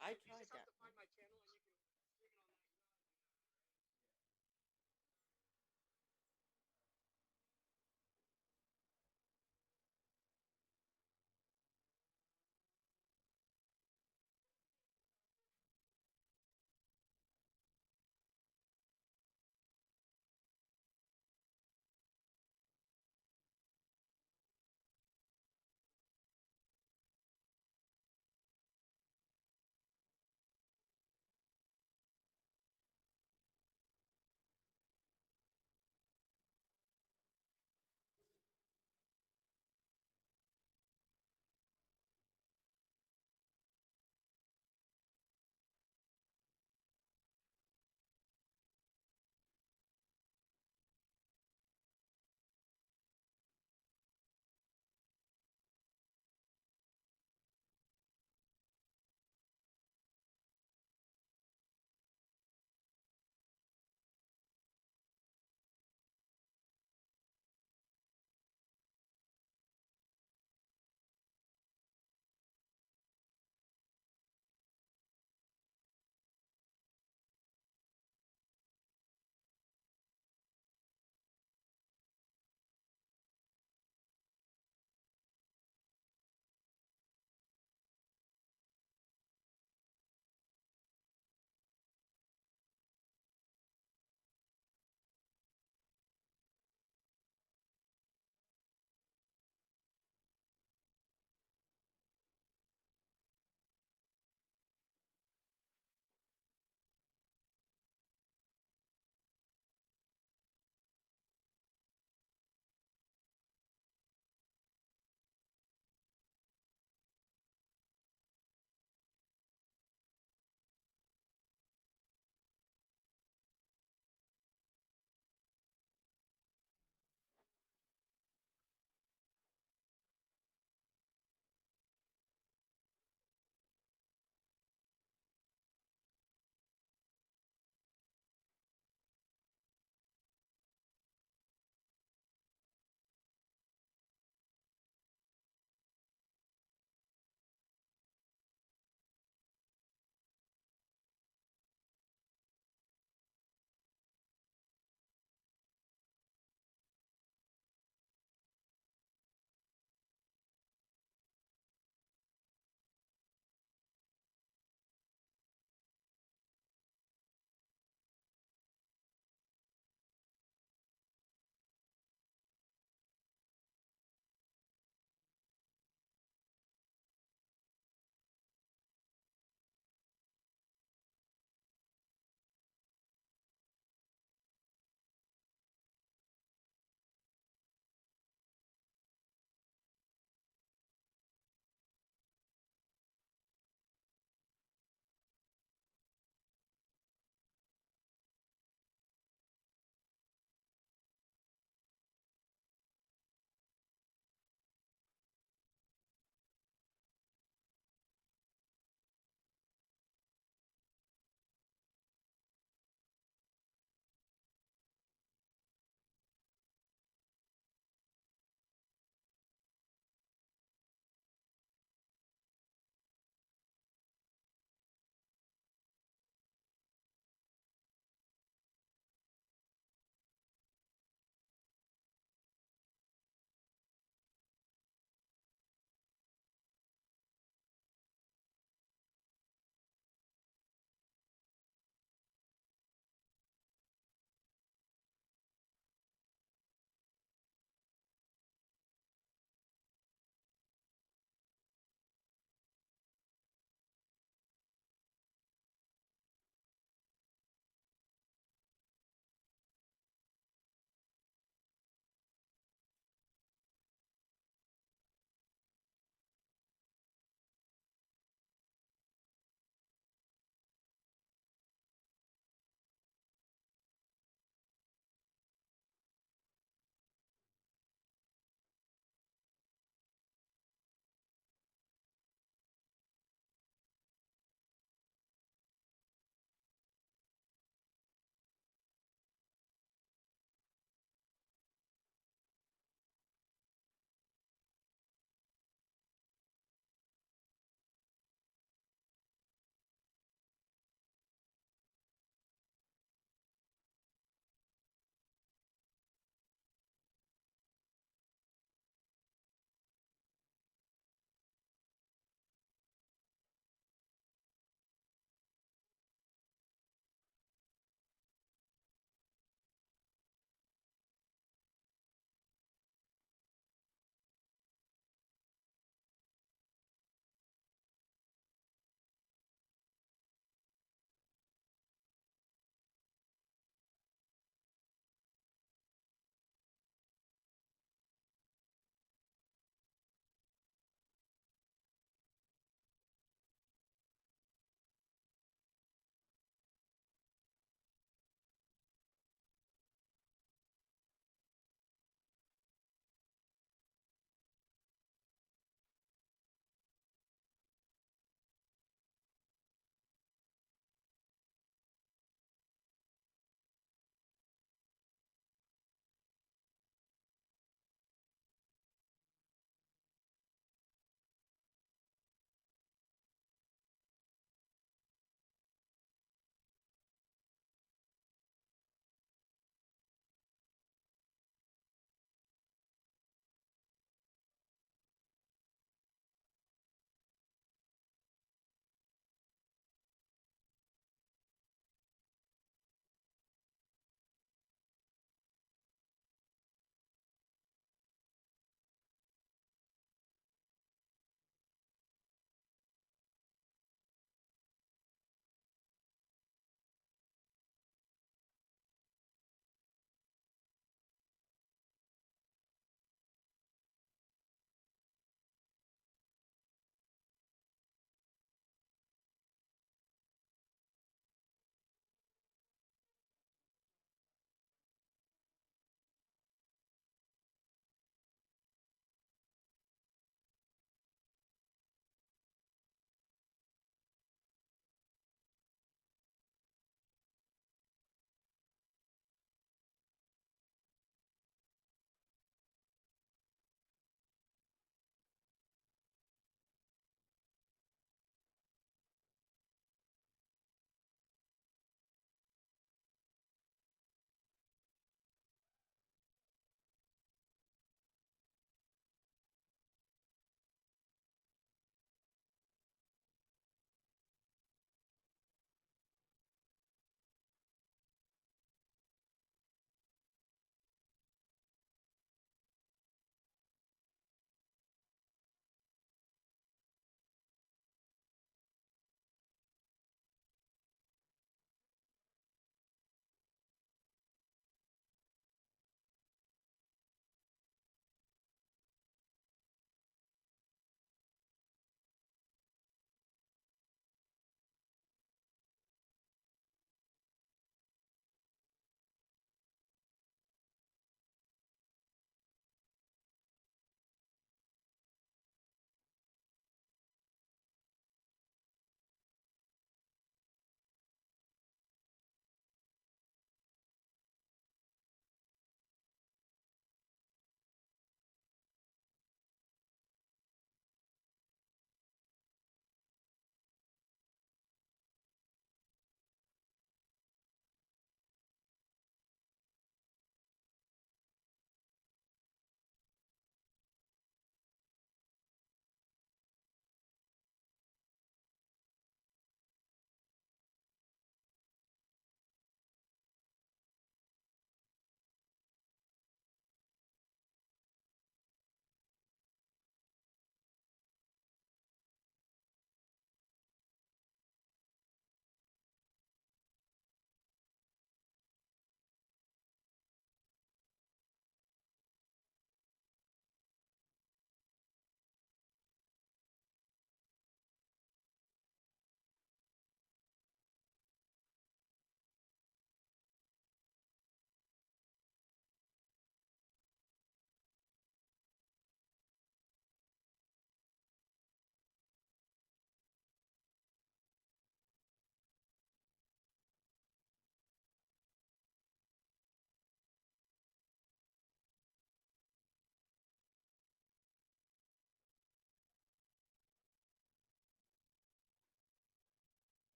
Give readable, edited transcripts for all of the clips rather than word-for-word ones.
I You tried just have that. to find my channel and you can stream it on that. You know how to do that, right?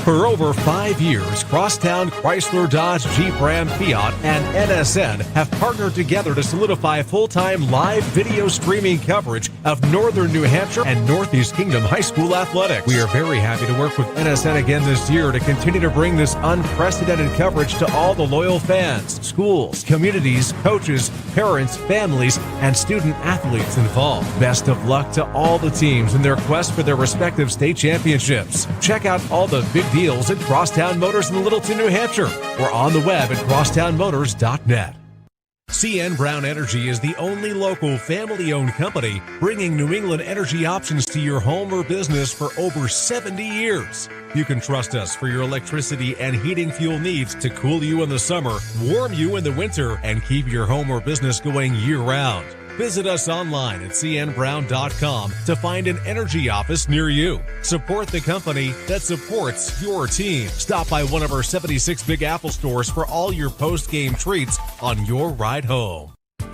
For over 5 years, Crosstown Chrysler Dodge Jeep Ram Fiat and NSN have partnered together to solidify full-time live video streaming coverage of Northern New Hampshire and Northeast Kingdom high school athletics. We are very happy to work with NSN again this year to continue to bring this unprecedented coverage to all the loyal fans, schools, communities, coaches, parents, families, and student athletes involved. Best of luck to all the teams in their quest for their respective state championships. Check out all the big deals at Crosstown Motors in Littleton, New Hampshire, or on the web at crosstownmotors.net. CN Brown Energy is the only local family-owned company bringing New England energy options to your home or business for over 70 years. You can trust us for your electricity and heating fuel needs to cool you in the summer, warm you in the winter, and keep your home or business going year-round. Visit us online at cnbrown.com to find an energy office near you. Support the company that supports your team. Stop by one of our 76 Big Apple stores for all your post-game treats on your ride home.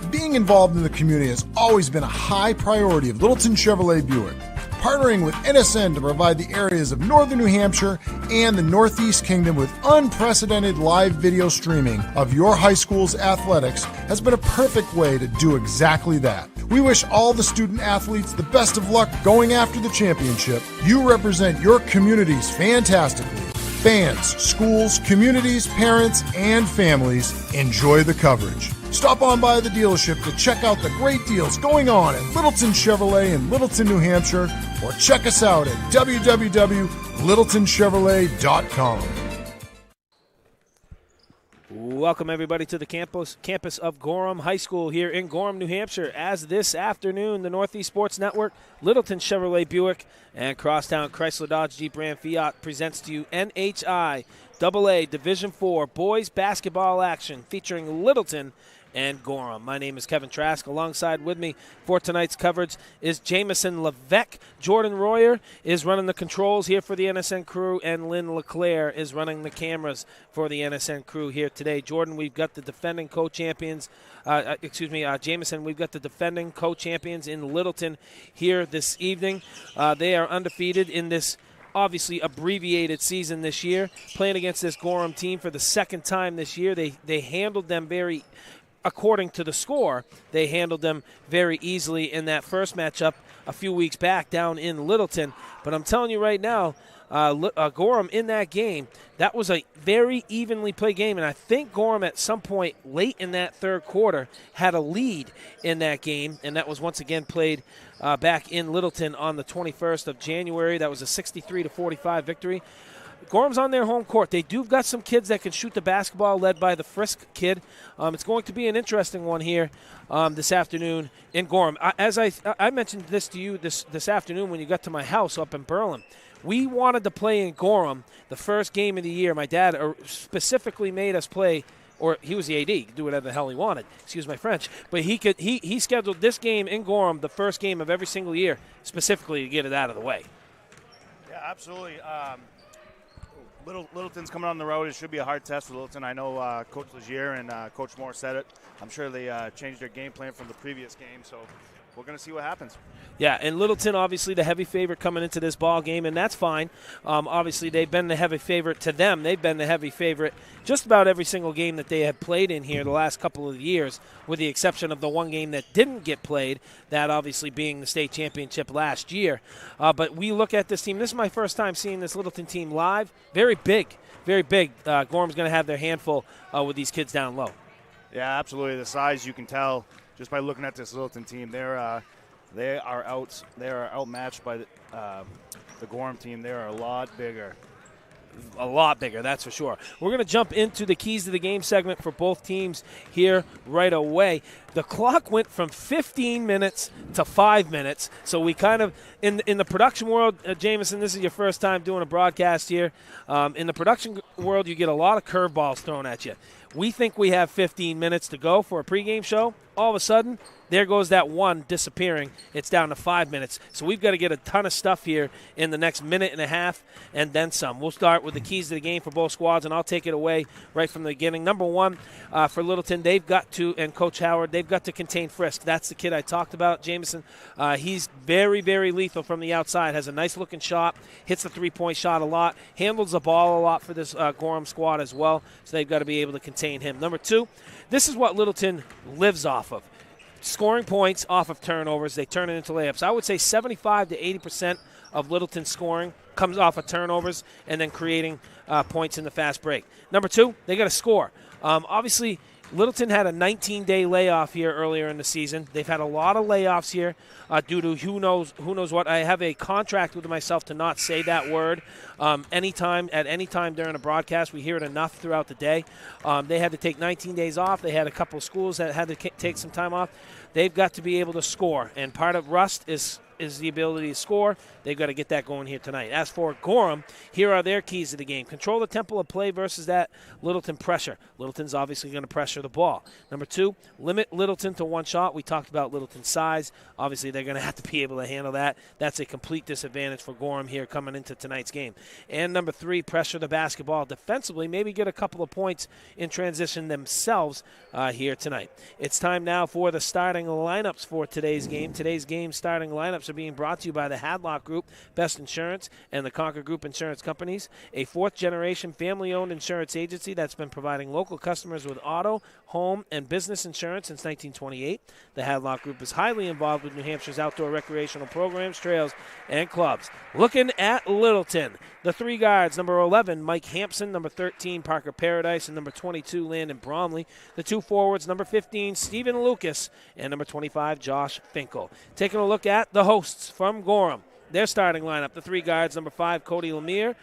Being involved in the community has always been a high priority of Littleton Chevrolet Buick. Partnering with NSN to provide the areas of Northern New Hampshire and the Northeast Kingdom with unprecedented live video streaming of your high school's athletics has been a perfect way to do exactly that. We wish all the student athletes the best of luck going after the championship. You represent your communities fantastically. Fans, schools, communities, parents, and families, enjoy the coverage. Stop on by the dealership to check out the great deals going on at Littleton Chevrolet in Littleton, New Hampshire, or check us out at www.littletonchevrolet.com. Welcome, everybody, to the campus of Gorham High School here in Gorham, New Hampshire, as this afternoon the Northeast Sports Network, Littleton Chevrolet Buick, and Crosstown Chrysler Dodge Jeep Ram Fiat presents to you NHI AA Division IV Boys Basketball Action featuring Littleton and Gorham. My name is Kevin Trask. Alongside with me for tonight's coverage is Jameson Levesque. Jordan Royer is running the controls here for the NSN crew, and Lynn LeClaire is running the cameras for the NSN crew here today. Jordan, we've got the defending co-champions. Jameson, we've got the defending co-champions in Littleton here this evening. They are undefeated in this obviously abbreviated season this year, playing against this Gorham team for the second time this year. They handled them according to the score, they handled them very easily in that first matchup a few weeks back down in Littleton. But I'm telling you right now, Gorham in that game, that was a very evenly played game, and I think Gorham at some point late in that third quarter had a lead in that game, and that was once again played back in Littleton on the 21st of January. That was a 63-45 victory. Gorham's on their home court. They do got some kids that can shoot the basketball, led by the Frisk kid. It's going to be an interesting one here this afternoon in Gorham. As I mentioned this to you this afternoon when you got to my house up in Berlin. We wanted to play in Gorham the first game of the year. My dad specifically made us play, or he was the AD, he could do whatever the hell he wanted. Excuse my French. But he scheduled this game in Gorham, the first game of every single year, specifically to get it out of the way. Yeah, absolutely. Littleton's coming on the road. It should be a hard test for Littleton. I know Coach Legier and Coach Moore said it. I'm sure they changed their game plan from the previous game, so we're going to see what happens. Yeah, and Littleton, obviously, the heavy favorite coming into this ball game, and that's fine. Obviously, they've been the heavy favorite to them. They've been the heavy favorite just about every single game that they have played in here the last couple of years, with the exception of the one game that didn't get played, that obviously being the state championship last year. But we look at this team. This is my first time seeing this Littleton team live. Very big, very big. Gorham's going to have their handful with these kids down low. Yeah, absolutely. The size, you can tell just by looking at this Littleton team. They are outmatched by the Gorham team. They are a lot bigger. A lot bigger, that's for sure. We're going to jump into the keys to the game segment for both teams here right away. The clock went from 15 minutes to 5 minutes, so we kind of, in the production world, Jameson, this is your first time doing a broadcast here. In the production world, you get a lot of curveballs thrown at you. We think we have 15 minutes to go for a pregame show. All of a sudden, there goes that one disappearing. It's down to 5 minutes. So we've got to get a ton of stuff here in the next minute and a half and then some. We'll start with the keys to the game for both squads, and I'll take it away right from the beginning. Number one, for Littleton, they've got to, and Coach Howard, they've got to contain Frisk. That's the kid I talked about, Jamison. He's very, very lethal from the outside, has a nice-looking shot, hits the three-point shot a lot, handles the ball a lot for this Gorham squad as well, so they've got to be able to contain him. Number two, this is what Littleton lives off of. Scoring points off of turnovers. They turn it into layups. I would say 75 to 80% of Littleton's scoring comes off of turnovers and then creating points in the fast break. Number two, they got to score. Obviously, Littleton had a 19-day layoff here earlier in the season. They've had a lot of layoffs here due to who knows what. I have a contract with myself to not say that word at any time during a broadcast. We hear it enough throughout the day. They had to take 19 days off. They had a couple of schools that had to take some time off. They've got to be able to score, and part of rust is the ability to score. They've got to get that going here tonight. As for Gorham, here are their keys to the game. Control the tempo of play versus that Littleton pressure. Littleton's obviously going to pressure the ball. Number two, limit Littleton to one shot. We talked about Littleton's size. Obviously, they're going to have to be able to handle that. That's a complete disadvantage for Gorham here coming into tonight's game. And number three, pressure the basketball defensively. Maybe get a couple of points in transition themselves here tonight. It's time now for the starting lineups for today's game. Today's game starting lineups are being brought to you by the Hadlock Group, Best Insurance, and the Conquer Group Insurance Companies, a fourth-generation family-owned insurance agency that's been providing local customers with auto, home, and business insurance since 1928. The Hadlock Group is highly involved with New Hampshire's outdoor recreational programs, trails, and clubs. Looking at Littleton, the three guards, number 11, Mike Hampson, number 13, Parker Paradise, and number 22, Landon Bromley. The two forwards, number 15, Stephen Lucas, and number 25, Josh Finkel. Taking a look at the hosts from Gorham. Their starting lineup, the three guards, number 5, Cody Lemieux,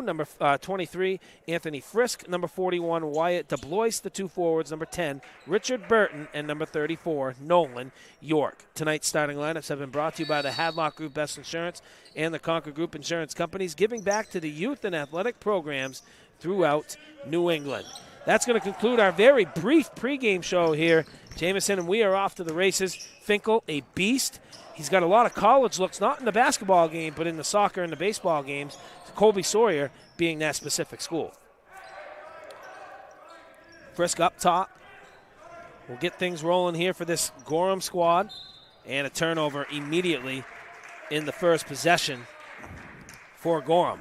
number 23, Anthony Frisk, number 41, Wyatt DeBlois, the two forwards, number 10, Richard Burton, and number 34, Nolan York. Tonight's starting lineups have been brought to you by the Hadlock Group Best Insurance and the Conquer Group Insurance Companies, giving back to the youth and athletic programs throughout New England. That's going to conclude our very brief pregame show here, Jamison, and we are off to the races. Finkel, a beast. He's got a lot of college looks, not in the basketball game, but in the soccer and the baseball games. Colby Sawyer being that specific school. Frisk up top. We'll get things rolling here for this Gorham squad. And a turnover immediately in the first possession for Gorham.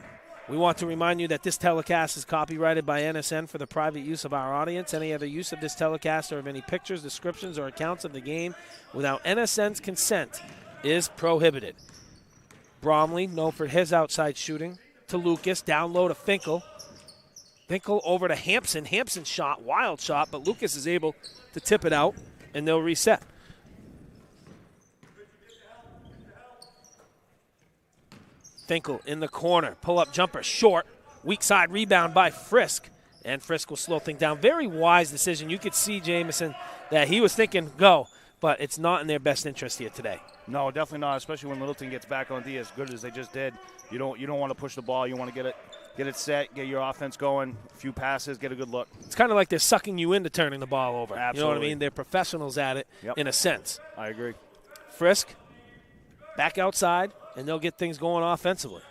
We want to remind you that this telecast is copyrighted by NSN for the private use of our audience. Any other use of this telecast or of any pictures, descriptions, or accounts of the game without NSN's consent is prohibited. Bromley, known for his outside shooting, to Lucas, down low to Finkel. Finkel over to Hampson. Hampson's shot, wild shot, but Lucas is able to tip it out, and they'll reset. Finkel in the corner, pull-up jumper, short, weak side rebound by Frisk, and Frisk will slow things down. Very wise decision. You could see, Jamison, that he was thinking go, but it's not in their best interest here today. No, definitely not, especially when Littleton gets back on D as good as they just did. You don't want to push the ball. You want to get it set, get your offense going, a few passes, get a good look. It's kind of like they're sucking you into turning the ball over. Absolutely. You know what I mean? They're professionals at it in a sense. I agree. Frisk back outside, and they'll get things going offensively.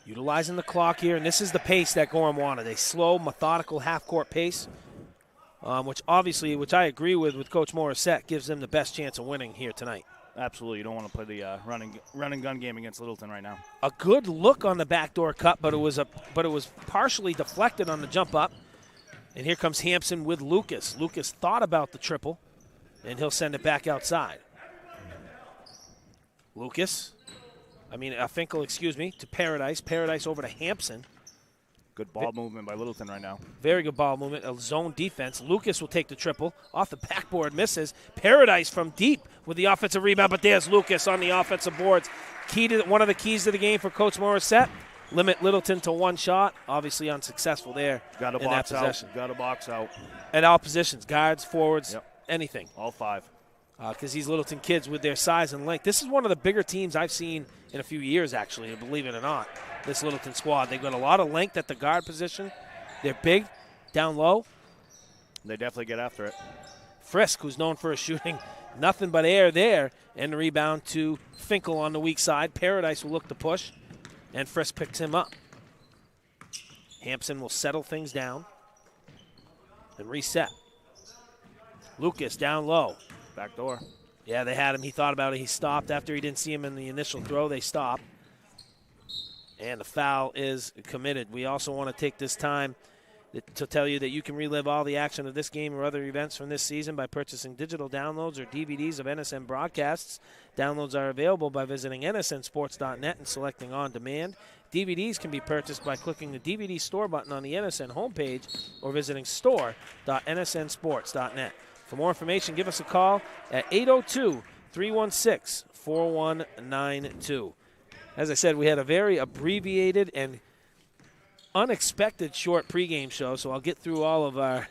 Utilizing the clock here, and this is the pace that Gorham wanted. A slow, methodical half-court pace, which I agree with Coach Morissette, gives them the best chance of winning here tonight. Absolutely. You don't want to play the run and gun game against Littleton right now. A good look on the backdoor cut, but it was partially deflected on the jump up. And here comes Hampson with Lucas. Lucas thought about the triple, and he'll send it back outside. Finkel, to Paradise. Paradise over to Hampson. Good ball movement by Littleton right now. Very good ball movement, a zone defense. Lucas will take the triple. Off the backboard, misses. Paradise from deep with the offensive rebound, but there's Lucas on the offensive boards. One of the keys to the game for Coach Morissette, limit Littleton to one shot. Obviously unsuccessful there. Got to box out. Got to box out. At all positions, guards, forwards, anything. All five. Because these Littleton kids with their size and length. This is one of the bigger teams I've seen in a few years, actually, believe it or not, this Littleton squad. They've got a lot of length at the guard position, They're big, down low. They definitely get after it. Frisk, who's known for his shooting, nothing but air there, and the rebound to Finkel on the weak side. Paradise will look to push, and Frisk picks him up. Hampson will settle things down and reset. Lucas down low. Back door. Yeah, they had him. He thought about it. He stopped. After he didn't see him in the initial throw, they stopped. And the foul is committed. We also want to take this time to tell you that you can relive all the action of this game or other events from this season by purchasing digital downloads or DVDs of NSN broadcasts. Downloads are available by visiting nsnsports.net and selecting On Demand. DVDs can be purchased by clicking the DVD store button on the NSN homepage or visiting store.nsnsports.net. For more information, give us a call at 802-316-4192. As I said, we had a very abbreviated and unexpected short pregame show, so I'll get through all of our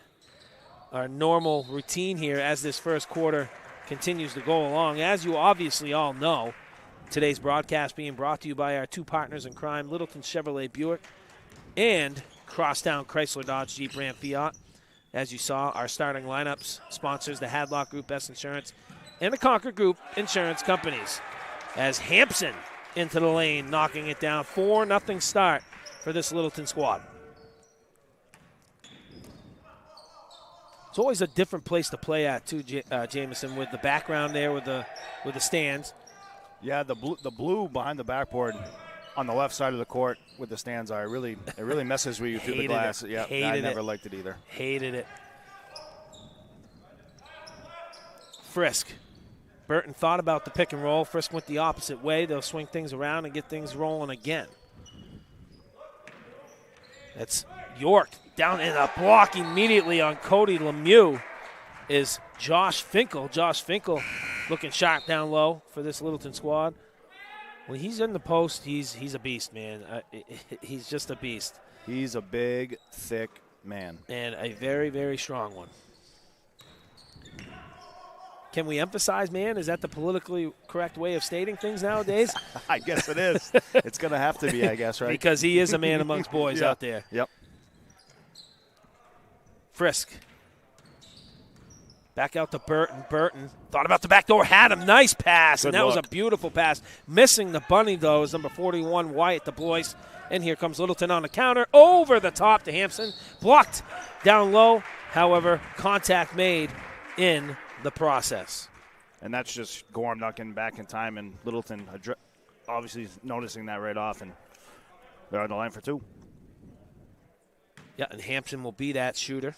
normal routine here as this first quarter continues to go along. As you obviously all know, today's broadcast being brought to you by our two partners in crime, Littleton Chevrolet Buick and Crosstown Chrysler Dodge Jeep Ram Fiat. As you saw, our starting lineups sponsors the Hadlock Group Best Insurance and the Concord Group Insurance Companies. As Hampson into the lane, knocking it down. 4-0 start for this Littleton squad. It's always a different place to play at, too, Jameson, with the background there with the stands. Yeah, the blue behind the backboard on the left side of the court with the stands are it really messes with you through the glass. Yeah, I never liked it either. Hated it. Frisk. Burton thought about the pick and roll. Frisk went the opposite way. They'll swing things around and get things rolling again. That's York down in a block immediately on Cody Lemieux is Josh Finkel. Josh Finkel looking sharp down low for this Littleton squad. When he's in the post, he's a beast, man. He's just a beast. He's a big, thick man. And a very, very strong one. Can we emphasize, man? Is that the politically correct way of stating things nowadays? I guess it is. It's going to have to be, I guess, right? Because he is a man amongst boys out there. Yep. Frisk. Back out to Burton. Burton thought about the back door, had him. Nice pass, and that was a beautiful pass. Missing the bunny, though, is number 41, Wyatt DuBois. And here comes Littleton on the counter. Over the top to Hampson. Blocked down low. However, contact made in the process. And that's just Gorham not getting back in time, and Littleton obviously noticing that right off, and they're on the line for two. Yeah, and Hampson will be that shooter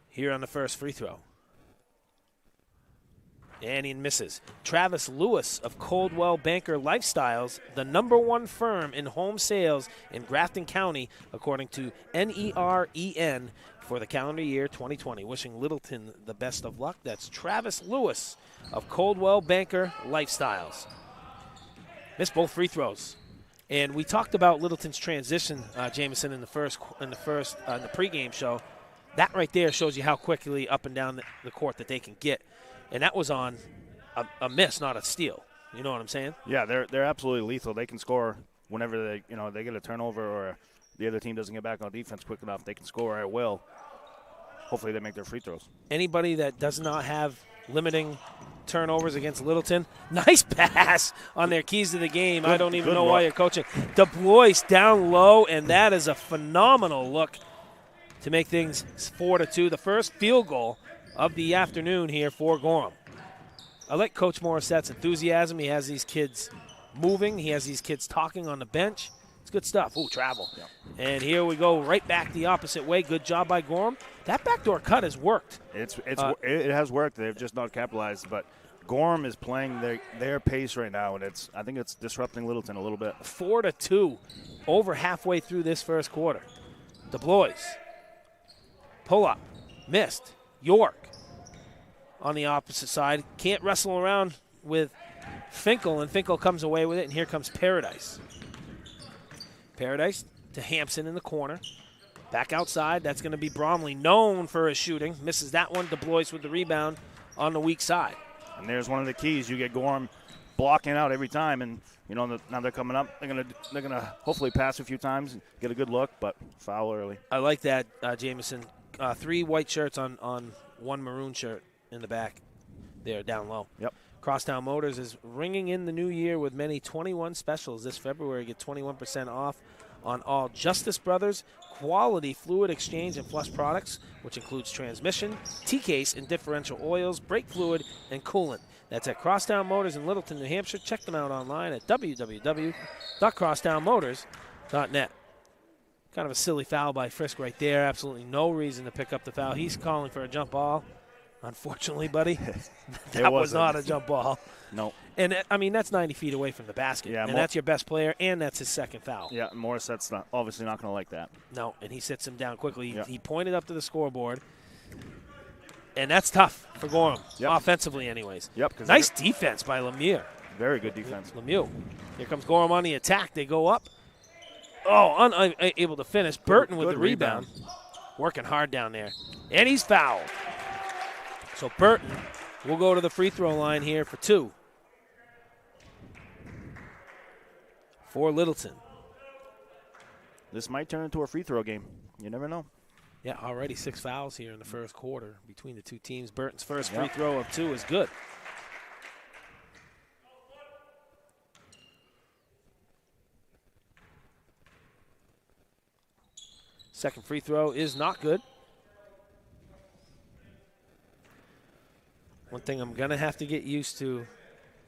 here on the first free throw. And he misses. Travis Lewis of Coldwell Banker Lifestyles, the #1 firm in home sales in Grafton County, according to NEREN, for the calendar year 2020. Wishing Littleton the best of luck. That's Travis Lewis of Coldwell Banker Lifestyles. Missed both free throws. And we talked about Littleton's transition, Jameson, in the pregame show. That right there shows you how quickly up and down the court that they can get. And that was on a miss, not a steal. You know what I'm saying? Yeah, they're absolutely lethal. They can score whenever they get a turnover or the other team doesn't get back on defense quick enough. They can score at will. Hopefully they make their free throws. Anybody that does not have limiting turnovers against Littleton, nice pass on their keys to the game. I don't even know why you're coaching. DuBois down low, and that is a phenomenal look to make things 4-2. The first field goal of the afternoon here for Gorham. I like Coach Morissette's enthusiasm. He has these kids moving. He has these kids talking on the bench. It's good stuff. Ooh, travel. Yeah. And here we go right back the opposite way. Good job by Gorham. That backdoor cut has worked. It has worked. They've just not capitalized. But Gorham is playing their pace right now, and I think it's disrupting Littleton a little bit. 4-2 over halfway through this first quarter. DuBois. Pull up. Missed. York on the opposite side. Can't wrestle around with Finkel, and Finkel comes away with it, and here comes Paradise. Paradise to Hampson in the corner. Back outside. That's going to be Bromley, known for his shooting. Misses that one. DuBois with the rebound on the weak side. And there's one of the keys. You get Gorham blocking out every time, and now they're coming up. They're gonna hopefully pass a few times and get a good look, but foul early. I like that, Jamison. 3 white shirts on 1 maroon shirt in the back there down low. Yep. Crosstown Motors is ringing in the new year with many 21 specials. This February, get 21% off on all Justice Brothers quality fluid exchange and flush products, which includes transmission, T-case, and differential oils, brake fluid, and coolant. That's at Crosstown Motors in Littleton, New Hampshire. Check them out online at www.crosstownmotors.net. Kind of a silly foul by Frisk right there. Absolutely no reason to pick up the foul. He's calling for a jump ball. Unfortunately, buddy, that was not a jump ball. No. And, I mean, that's 90 feet away from the basket. Yeah, and that's your best player, and that's his second foul. Yeah, Morissette's obviously not going to like that. No, and he sits him down quickly. Yeah. He pointed up to the scoreboard, and that's tough for Gorham, offensively anyways. Yep. Nice defense by Lemieux. Very good defense. Lemieux. Here comes Gorham on the attack. They go up. Oh, unable to finish. Burton with the rebound. Working hard down there. And he's fouled. So Burton will go to the free throw line here for 2. For Littleton. This might turn into a free throw game. You never know. Yeah, already 6 fouls here in the first quarter between the two teams. Burton's first free throw of 2 is good. Second free throw is not good. One thing I'm going to have to get used to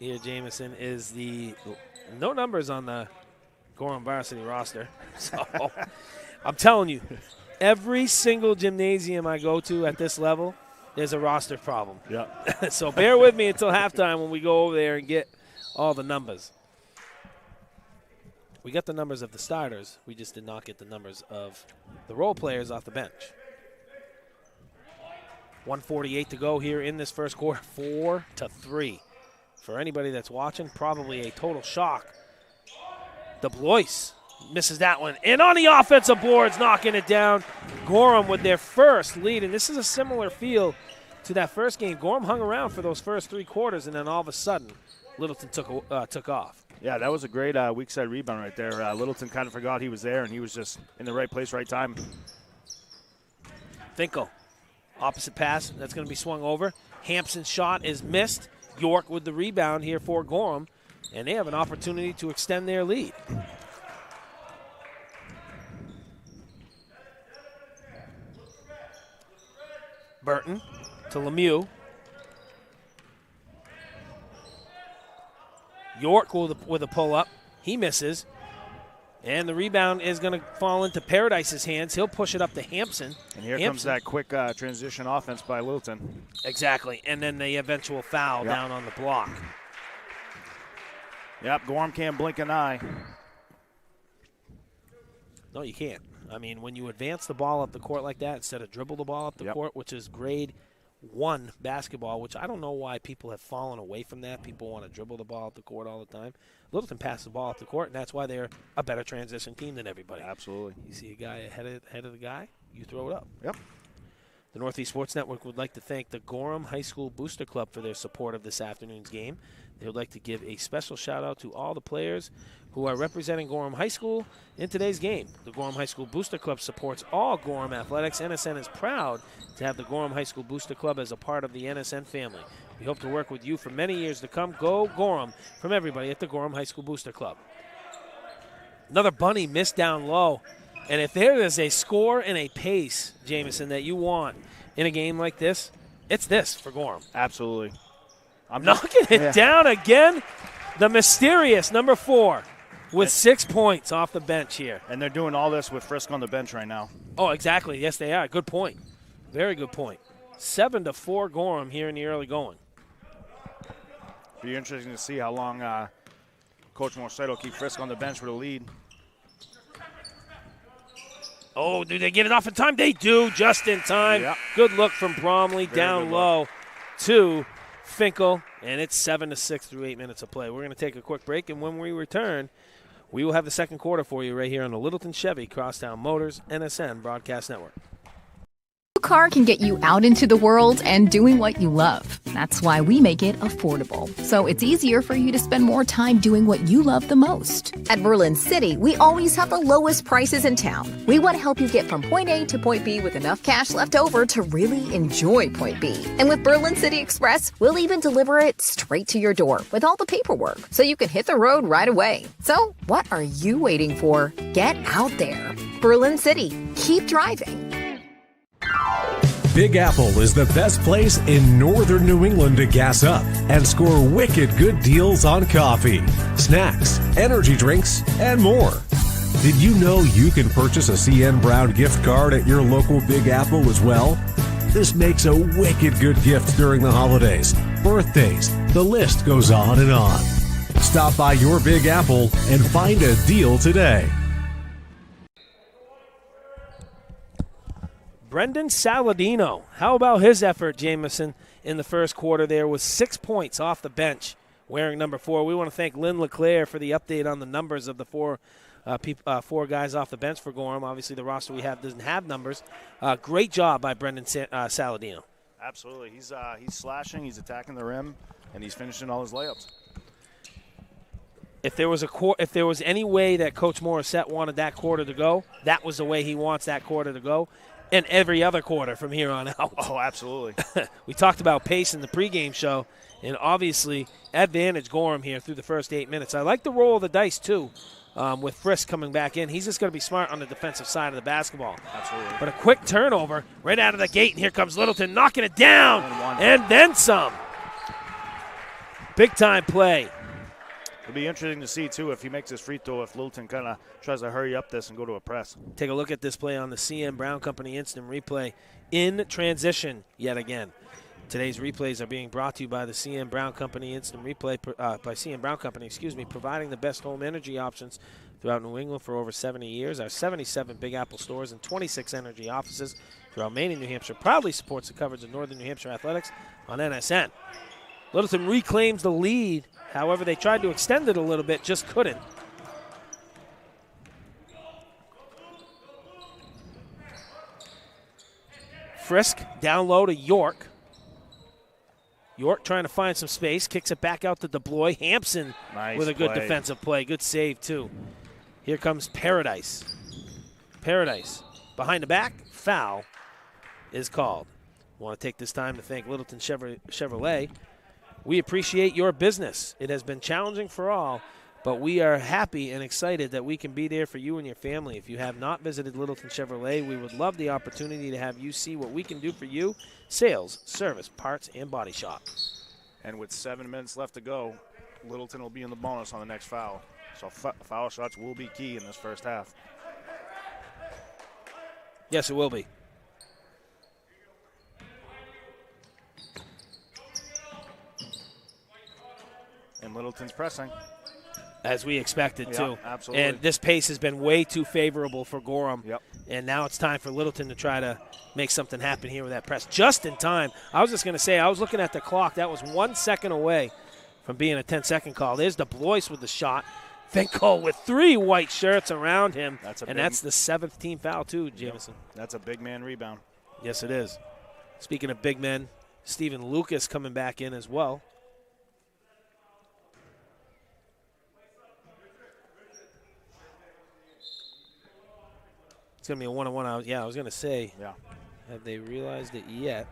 here, Jamison, is the no numbers on the Gorham varsity roster. So I'm telling you, every single gymnasium I go to at this level, there's a roster problem. Yeah. So bear with me until halftime when we go over there and get all the numbers. We got the numbers of the starters. We just did not get the numbers of the role players off the bench. 1:48 to go here in this first quarter, 4-3. For anybody that's watching, probably a total shock. DeBlois misses that one. And on the offensive boards, knocking it down. Gorham with their first lead. And this is a similar feel to that first game. Gorham hung around for those first 3 quarters, and then all of a sudden, Littleton took off. Yeah, that was a great weak side rebound right there. Littleton kind of forgot he was there, and he was just in the right place, right time. Finkel. Opposite pass, that's going to be swung over. Hampson's shot is missed. York with the rebound here for Gorham, and they have an opportunity to extend their lead. Burton to Lemieux. York with a pull-up. He misses. And the rebound is going to fall into Paradise's hands. He'll push it up to Hampson. And here comes that quick transition offense by Littleton. Exactly. And then the eventual foul down on the block. Yep, Gorham can't blink an eye. No, you can't. I mean, when you advance the ball up the court like that instead of dribble the ball up the court, which is grade 1 basketball, which I don't know why people have fallen away from that. People want to dribble the ball up the court all the time. Littleton passes the ball up the court, and that's why they're a better transition team than everybody. Absolutely. You see a guy ahead of the guy, you throw it up. Yep. The Northeast Sports Network would like to thank the Gorham High School Booster Club for their support of this afternoon's game. They would like to give a special shout-out to all the players who are representing Gorham High School in today's game. The Gorham High School Booster Club supports all Gorham athletics. NSN is proud to have the Gorham High School Booster Club as a part of the NSN family. We hope to work with you for many years to come. Go Gorham from everybody at the Gorham High School Booster Club. Another bunny missed down low. And if there is a score and a pace, Jamison, that you want in a game like this, it's this for Gorham. Absolutely. I'm knocking it down again. The mysterious number 4 with 6 points off the bench here. And they're doing all this with Frisk on the bench right now. Oh, exactly. Yes, they are. Good point. Very good point. 7-4 Gorham here in the early going. Be interesting to see how long Coach Morissette will keep Frisk on the bench with a lead. Oh, do they get it off in time? They do, just in time. Yep. Good look from Bromley down low to Finkel, and it's 7-6 through 8 minutes of play. We're going to take a quick break, and when we return, we will have the second quarter for you right here on the Littleton Chevy Crosstown Motors NSN Broadcast Network. car can get you out into the world and doing what you love. That's why we make it affordable, so it's easier for you to spend more time doing what you love the most. At Berlin City, we always have the lowest prices in town. We want to help you get from point A to point B with enough cash left over to really enjoy point B. And with Berlin City Express, we'll even deliver it straight to your door with all the paperwork, so you can hit the road right away. So, what are you waiting for? Get out there. Berlin City. Keep driving. Big Apple is the best place in northern New England to gas up and score wicked good deals on coffee, snacks, energy drinks, and more. Did you know you can purchase a CN Brown gift card at your local Big Apple as well? This makes a wicked good gift during the holidays, birthdays, the list goes on and on. Stop by your Big Apple and find a deal today. Brendan Saladino, how about his effort, Jameson, in the first quarter there with 6 points off the bench, wearing number 4. We want to thank Lynn LeClaire for the update on the numbers of the four guys off the bench for Gorham. Obviously, the roster we have doesn't have numbers. Great job by Brendan Saladino. Absolutely. He's slashing, he's attacking the rim, and he's finishing all his layups. If there was any way that Coach Morissette wanted that quarter to go, that was the way he wants that quarter to go. And every other quarter from here on out. Oh, absolutely. We talked about pace in the pregame show, and obviously advantage Gorham here through the first 8 minutes. I like the roll of the dice, too, with Frisk coming back in. He's just going to be smart on the defensive side of the basketball. Absolutely. But a quick turnover right out of the gate, and here comes Littleton knocking it down, and then some. Big-time play. It'll be interesting to see, too, if he makes his free throw, if Littleton kind of tries to hurry up this and go to a press. Take a look at this play on the CN Brown Company Instant Replay in transition yet again. Today's replays are being brought to you by the CN Brown Company Instant Replay, by CN Brown Company, providing the best home energy options throughout New England for over 70 years. Our 77 Big Apple stores and 26 energy offices throughout Maine and New Hampshire proudly supports the coverage of Northern New Hampshire athletics on NSN. Littleton reclaims the lead. However, they tried to extend it a little bit, just couldn't. Frisk down low to York. York trying to find some space, kicks it back out to DeBlois. Hampson with a good defensive play. Good save, too. Here comes Paradise. Paradise behind the back. Foul is called. Want to take this time to thank Littleton Chevrolet. We appreciate your business. It has been challenging for all, but we are happy and excited that we can be there for you and your family. If you have not visited Littleton Chevrolet, we would love the opportunity to have you see what we can do for you. Sales, service, parts, and body shop. And with 7 minutes left to go, Littleton will be in the bonus on the next foul. So foul shots will be key in this first half. Yes, it will be. And Littleton's pressing. As we expected, too. Absolutely. And this pace has been way too favorable for Gorham. Yep. And now it's time for Littleton to try to make something happen here with that press. Just in time. I was just going to say, I was looking at the clock. That was 1 second away from being a 10-second call. There's DeBlois with the shot. Finkel with 3 white shirts around him. That's the 7th team foul, too, Jameson. Yep. That's a big man rebound. Yes, it is. Speaking of big men, Stephen Lucas coming back in as well. It's going to be a one-on-one. I was going to say, have they realized it yet?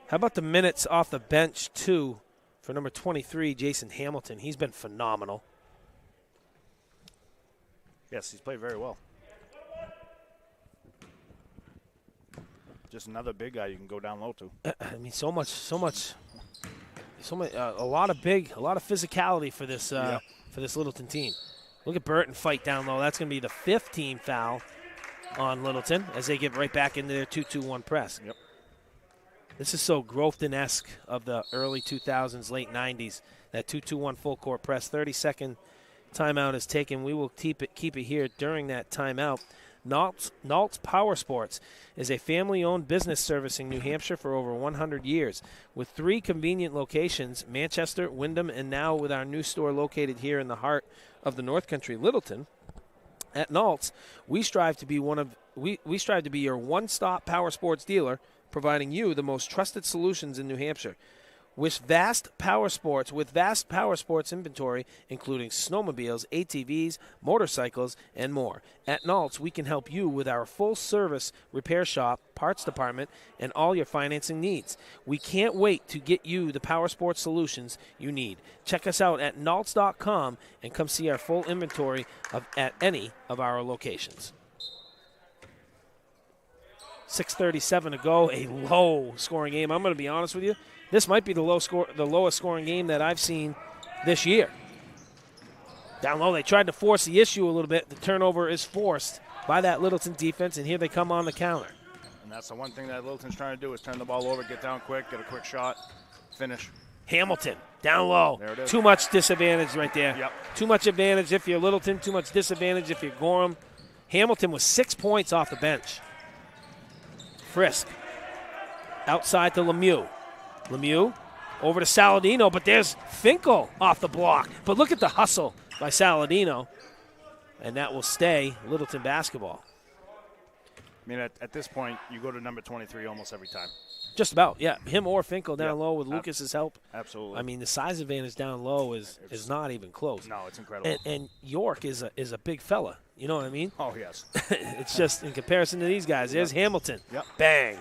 How about the minutes off the bench, too, for number 23, Jason Hamilton? He's been phenomenal. Yes, he's played very well. Just another big guy you can go down low to. I mean, a lot of physicality for this for this Littleton team. Look at Burton fight down low. That's going to be the 5th team foul on Littleton as they get right back into their 2-2-1 press. Yep. This is so Grofton-esque of the early 2000s, late 90s. That 2-2-1 full court press. 30-second timeout is taken. We will keep it here during that timeout. Nault's Power Sports is a family-owned business servicing New Hampshire for over 100 years. With 3 convenient locations, Manchester, Windham, and now with our new store located here in the heart of the North Country, Littleton, At Naltz, we strive to be your one-stop power sports dealer, providing you the most trusted solutions in New Hampshire. With vast power sports inventory, including snowmobiles, ATVs, motorcycles, and more. At Naltz, we can help you with our full-service repair shop, parts department, and all your financing needs. We can't wait to get you the power sports solutions you need. Check us out at naltz.com and come see our full inventory at any of our locations. 6:37 to go, a low-scoring game. I'm going to be honest with you. This might be the lowest scoring game that I've seen this year. Down low, they tried to force the issue a little bit. The turnover is forced by that Littleton defense, and here they come on the counter. And that's the one thing that Littleton's trying to do is turn the ball over, get down quick, get a quick shot, finish. Hamilton, down low. There it is. Too much disadvantage right there. Yep. Too much advantage if you're Littleton, too much disadvantage if you're Gorham. Hamilton was 6 points off the bench. Frisk outside to Lemieux. Lemieux over to Saladino, but there's Finkel off the block. But look at the hustle by Saladino, and that will stay Littleton basketball. I mean, at this point, you go to number 23 almost every time. Just about, yeah. Him or Finkel down low with Lucas's help. Absolutely. I mean, the size advantage down low is not even close. No, it's incredible. And York is a big fella. You know what I mean? Oh, yes. It's just in comparison to these guys. There's Hamilton. Yep. Bang.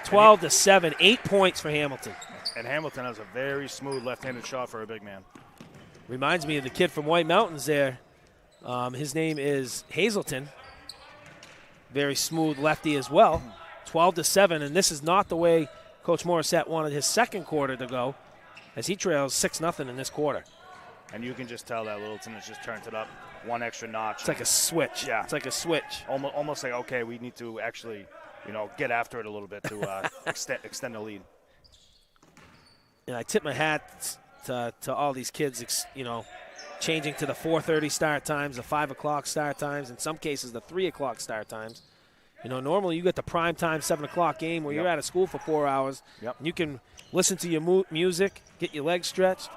12-7, 8 points for Hamilton. And Hamilton has a very smooth left-handed shot for a big man. Reminds me of the kid from White Mountains there. His name is Hazelton. Very smooth lefty as well. 12-7, and this is not the way Coach Morissette wanted his second quarter to go, as he trails 6-0 in this quarter. And you can just tell that Littleton has just turned it up one extra notch. It's like a switch. Yeah. It's like a switch. Almost like, okay, we need to actually, get after it a little bit to extend the lead. And I tip my hat to all these kids, changing to the 4:30 start times, the 5 o'clock start times, in some cases the 3 o'clock start times. Normally you get the prime time 7 o'clock game where you're out of school for 4 hours. Yep. And you can listen to your music, get your legs stretched.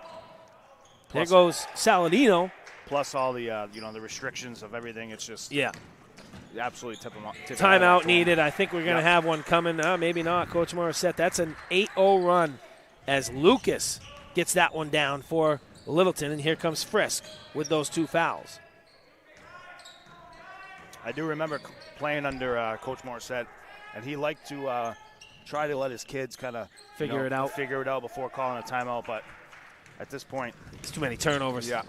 There goes Saladino. Plus all the the restrictions of everything. It's just absolutely tip them off. Timeout needed. I think we're going to have one coming. Maybe not. Coach Morissette. That's an 8-0 run as Lucas gets that one down for Littleton, and here comes Frisk with those 2 fouls. I do remember playing under Coach Morissette, and he liked to try to let his kids kind of figure it out before calling a timeout. But at this point, it's too many turnovers. Yeah.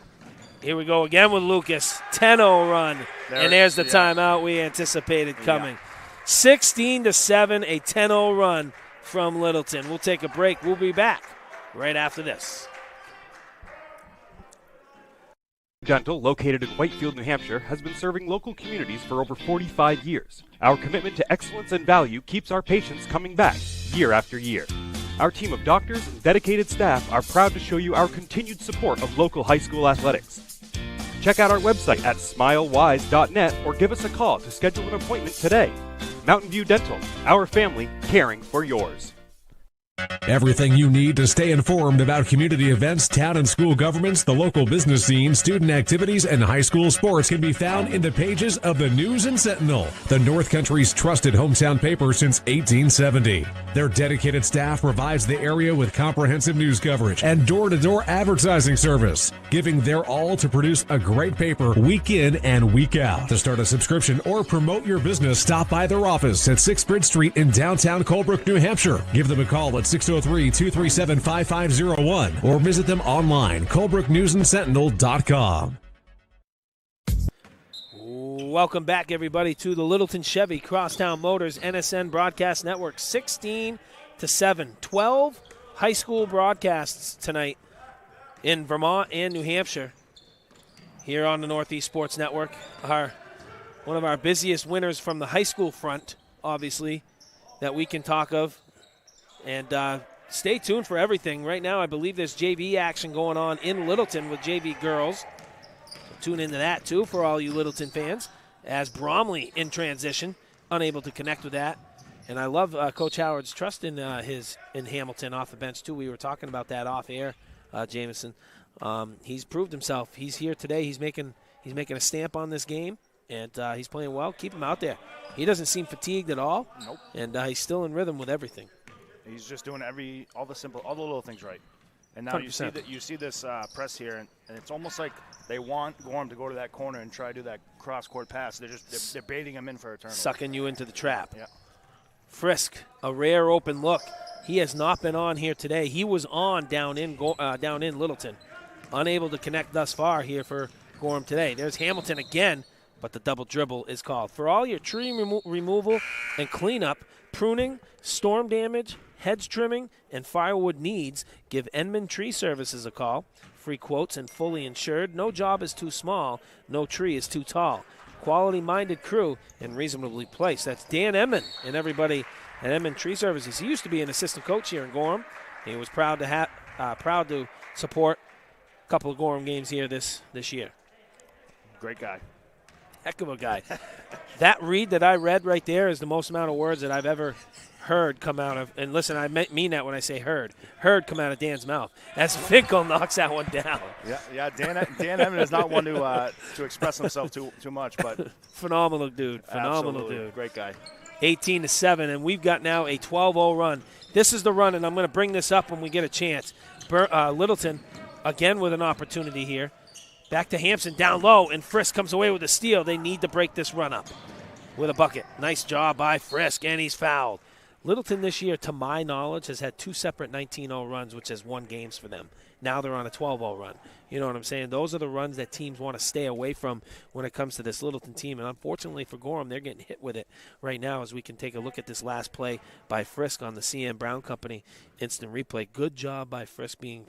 Here we go again with Lucas. 10-0 run, and there's the timeout we anticipated coming. 16-7, a 10-0 run from Littleton. We'll take a break. We'll be back right after this. Dental, located in Whitefield, New Hampshire, has been serving local communities for over 45 years. Our commitment to excellence and value keeps our patients coming back year after year. Our team of doctors and dedicated staff are proud to show you our continued support of local high school athletics. Check out our website at smilewise.net or give us a call to schedule an appointment today. Mountain View Dental, our family caring for yours. Everything you need to stay informed about community events, town and school governments, the local business scene, student activities, and high school sports can be found in the pages of the News and Sentinel, the North Country's trusted hometown paper since 1870. Their dedicated staff provides the area with comprehensive news coverage and door-to-door advertising service, giving their all to produce a great paper week in and week out. To start a subscription or promote your business, stop by their office at 6th Bridge Street in downtown Colebrook, New Hampshire. Give them a call at 603-237-5501 or visit them online, colebrooknewsandsentinel.com. Welcome back, everybody, to the Littleton Chevy Crosstown Motors NSN Broadcast Network. 16-7, 12 high school broadcasts tonight in Vermont and New Hampshire here on the Northeast Sports Network. One of our busiest winners from the high school front, obviously, that we can talk of. And stay tuned for everything. Right now, I believe there's JV action going on in Littleton with JV girls. So tune into that, too, for all you Littleton fans, as Bromley in transition, unable to connect with that. And I love Coach Howard's trust in Hamilton off the bench, too. We were talking about that off air, Jameson. He's proved himself. He's here today. He's making a stamp on this game. And he's playing well. Keep him out there. He doesn't seem fatigued at all. Nope. And he's still in rhythm with everything. He's just doing all the little things right. And now 100%. you see this press here, and it's almost like they want Gorham to go to that corner and try to do that cross-court pass. They're baiting him in for a turnover. Sucking you into the trap. Yeah. Frisk, a rare open look. He has not been on here today. He was on down in Littleton. Unable to connect thus far here for Gorham today. There's Hamilton again, but the double dribble is called. For all your tree removal and cleanup, pruning, storm damage, hedge trimming, and firewood needs, give Enman Tree Services a call. Free quotes and fully insured. No job is too small. No tree is too tall. Quality-minded crew and reasonably placed. That's Dan Enman and everybody at Enman Tree Services. He used to be an assistant coach here in Gorham. He was proud to support a couple of Gorham games here this year. Great guy. Heck of a guy. That read that I read right there is the most amount of words that I've ever heard come out of, and listen, I mean that when I say heard come out of Dan's mouth as Finkel knocks that one down. Yeah. Dan Enman is not one to express himself too much, but phenomenal dude. Absolutely. Dude. Great guy. 18-7, and we've got now a 12-0 run. This is the run, and I'm going to bring this up when we get a chance. Littleton again with an opportunity here. Back to Hampson down low, and Frisk comes away with a steal. They need to break this run up with a bucket. Nice job by Frisk, and he's fouled. Littleton this year, to my knowledge, has had two separate 19-0 runs, which has won games for them. Now they're on a 12-0 run. You know what I'm saying? Those are the runs that teams want to stay away from when it comes to this Littleton team. And unfortunately for Gorham, they're getting hit with it right now as we can take a look at this last play by Frisk on the CM Brown Company instant replay. Good job by Frisk being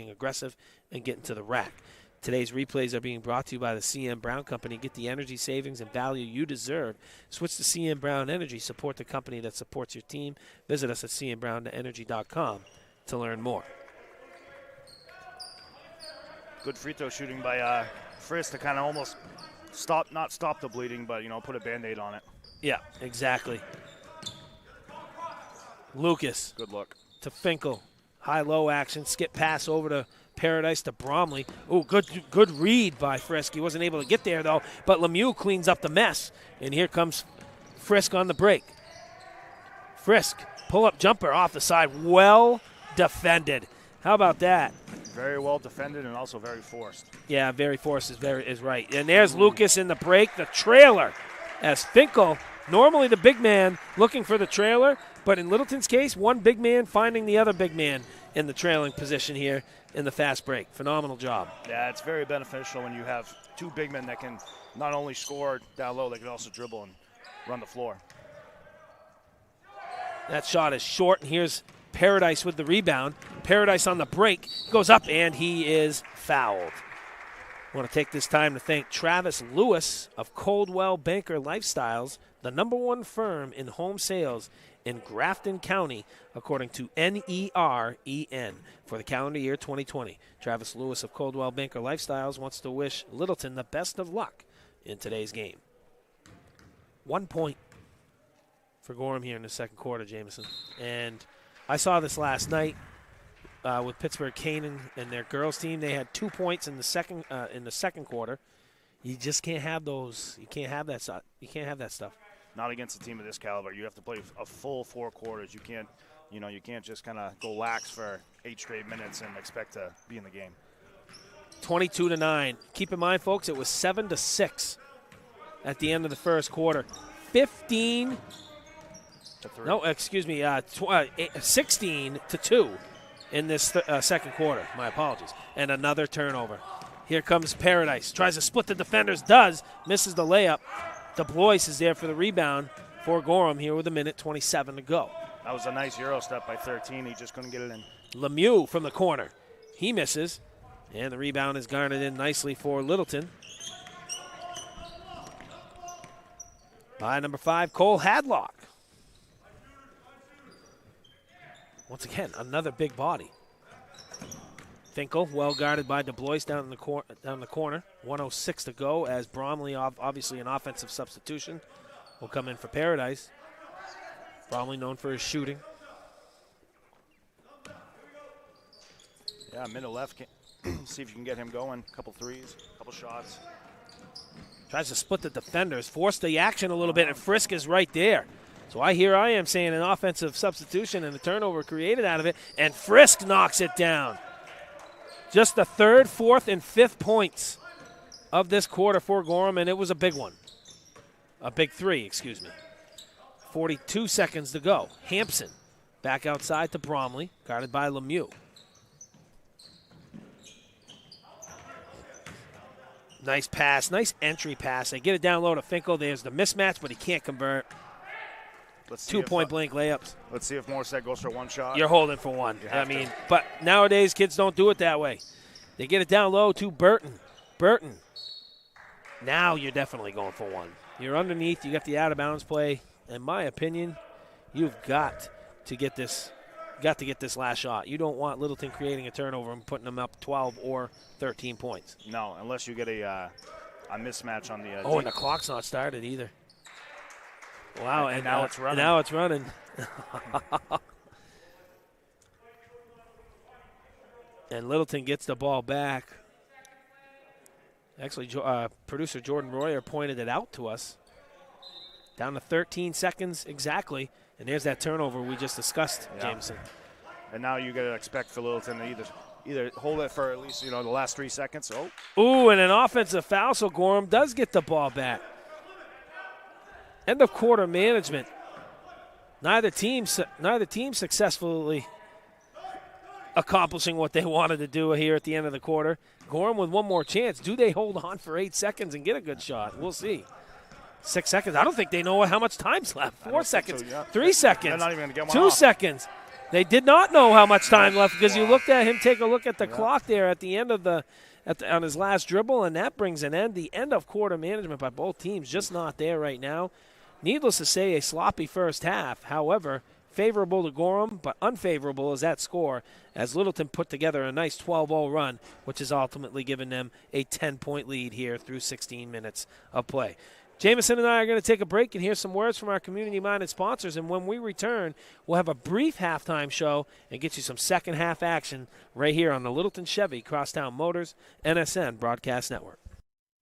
aggressive and getting to the rack. Today's replays are being brought to you by the CM Brown Company. Get the energy savings and value you deserve. Switch to CM Brown Energy. Support the company that supports your team. Visit us at cmbrown.energy.com to learn more. Good free throw shooting by Frisk to kind of almost not stop the bleeding, but, put a Band-Aid on it. Yeah, exactly. Lucas. Good look. To Finkel. High-low action. Skip pass over to Paradise to Bromley. Oh, good read by Frisk. He wasn't able to get there, though, but Lemieux cleans up the mess. And here comes Frisk on the break. Frisk, pull-up jumper off the side. Well defended. How about that? Very well defended and also very forced. Yeah, very forced is right. And there's Lucas in the break, the trailer. As Finkel, normally the big man looking for the trailer, but in Littleton's case, one big man finding the other big man in the trailing position here in the fast break. Phenomenal job. Yeah, it's very beneficial when you have two big men that can not only score down low, they can also dribble and run the floor. That shot is short, and here's Paradise with the rebound. Paradise on the break, goes up, and he is fouled. I want to take this time to thank Travis Lewis of Coldwell Banker Lifestyles, the #1 firm in home sales in Grafton County, according to NEREN, for the calendar year 2020. Travis Lewis of Coldwell Banker Lifestyles wants to wish Littleton the best of luck in today's game. 1 point for Gorham here in the second quarter, Jameson. And I saw this last night with Pittsburgh Canaan and their girls team. They had 2 points in the second quarter. You just can't have those. You can't have that stuff. You can't have that stuff. Not against a team of this caliber. You have to play a full 4 quarters. You can't just kind of go lax for 8 straight minutes and expect to be in the game. 22-9. Keep in mind, folks, it was 7-6 at the end of the first quarter. 16-2 in this second quarter. My apologies. And another turnover. Here comes Paradise. Tries to split the defenders. Does. Misses the layup. DeBlois is there for the rebound for Gorham here with 1:27 to go. That was a nice Euro step by 13. He just couldn't get it in. Lemieux from the corner. He misses. And the rebound is garnered in nicely for Littleton. By number 5, Cole Hadlock. Once again, another big body. Finkel, well guarded by DeBlois down the corner. 1:06 to go as Bromley, obviously an offensive substitution, will come in for Paradise. Bromley known for his shooting. Yeah, a minute left. See if you can get him going. Couple threes, couple shots. Tries to split the defenders, force the action a little bit, and Frisk is right there. So I am saying an offensive substitution and a turnover created out of it, and Frisk knocks it down. Just the third, fourth, and fifth points of this quarter for Gorham, and it was a big one. A big three, excuse me. 42 seconds to go. Hampson back outside to Bromley, guarded by Lemieux. Nice pass, nice entry pass. They get it down low to Finkel. There's the mismatch, but he can't convert. 2 point-blank layups. Let's see if Morissette goes for one shot. You're holding for one. But nowadays kids don't do it that way. They get it down low to Burton. Burton. Now you're definitely going for one. You're underneath. You got the out-of-bounds play. In my opinion, you've got to get this last shot. You don't want Littleton creating a turnover and putting them up 12 or 13 points. No, unless you get a mismatch on the and the clock's not started either. Wow, and now it's running. Now it's running. And Littleton gets the ball back. Actually, producer Jordan Royer pointed it out to us. Down to 13 seconds exactly, and there's that turnover we just discussed, Jameson. And now you got to expect for Littleton to either hold it for at least the last 3 seconds. Ooh, and an offensive foul, so Gorham does get the ball back. End of quarter management. Neither team successfully accomplishing what they wanted to do here at the end of the quarter. Gorham with one more chance. Do they hold on for 8 seconds and get a good shot? We'll see. 6 seconds. I don't think they know how much time's left. 4 seconds. So, yeah. 3 seconds. They're not even gonna get one 2 off. Seconds. They did not know how much time left because you looked at him take a look at the clock there at the end of on his last dribble, and that brings an end. The end of quarter management by both teams just not there right now. Needless to say, a sloppy first half. However, favorable to Gorham, but unfavorable is that score as Littleton put together a nice 12-0 run, which has ultimately given them a 10-point lead here through 16 minutes of play. Jameson and I are going to take a break and hear some words from our community-minded sponsors, and when we return, we'll have a brief halftime show and get you some second-half action right here on the Littleton Chevy Crosstown Motors NSN Broadcast Network.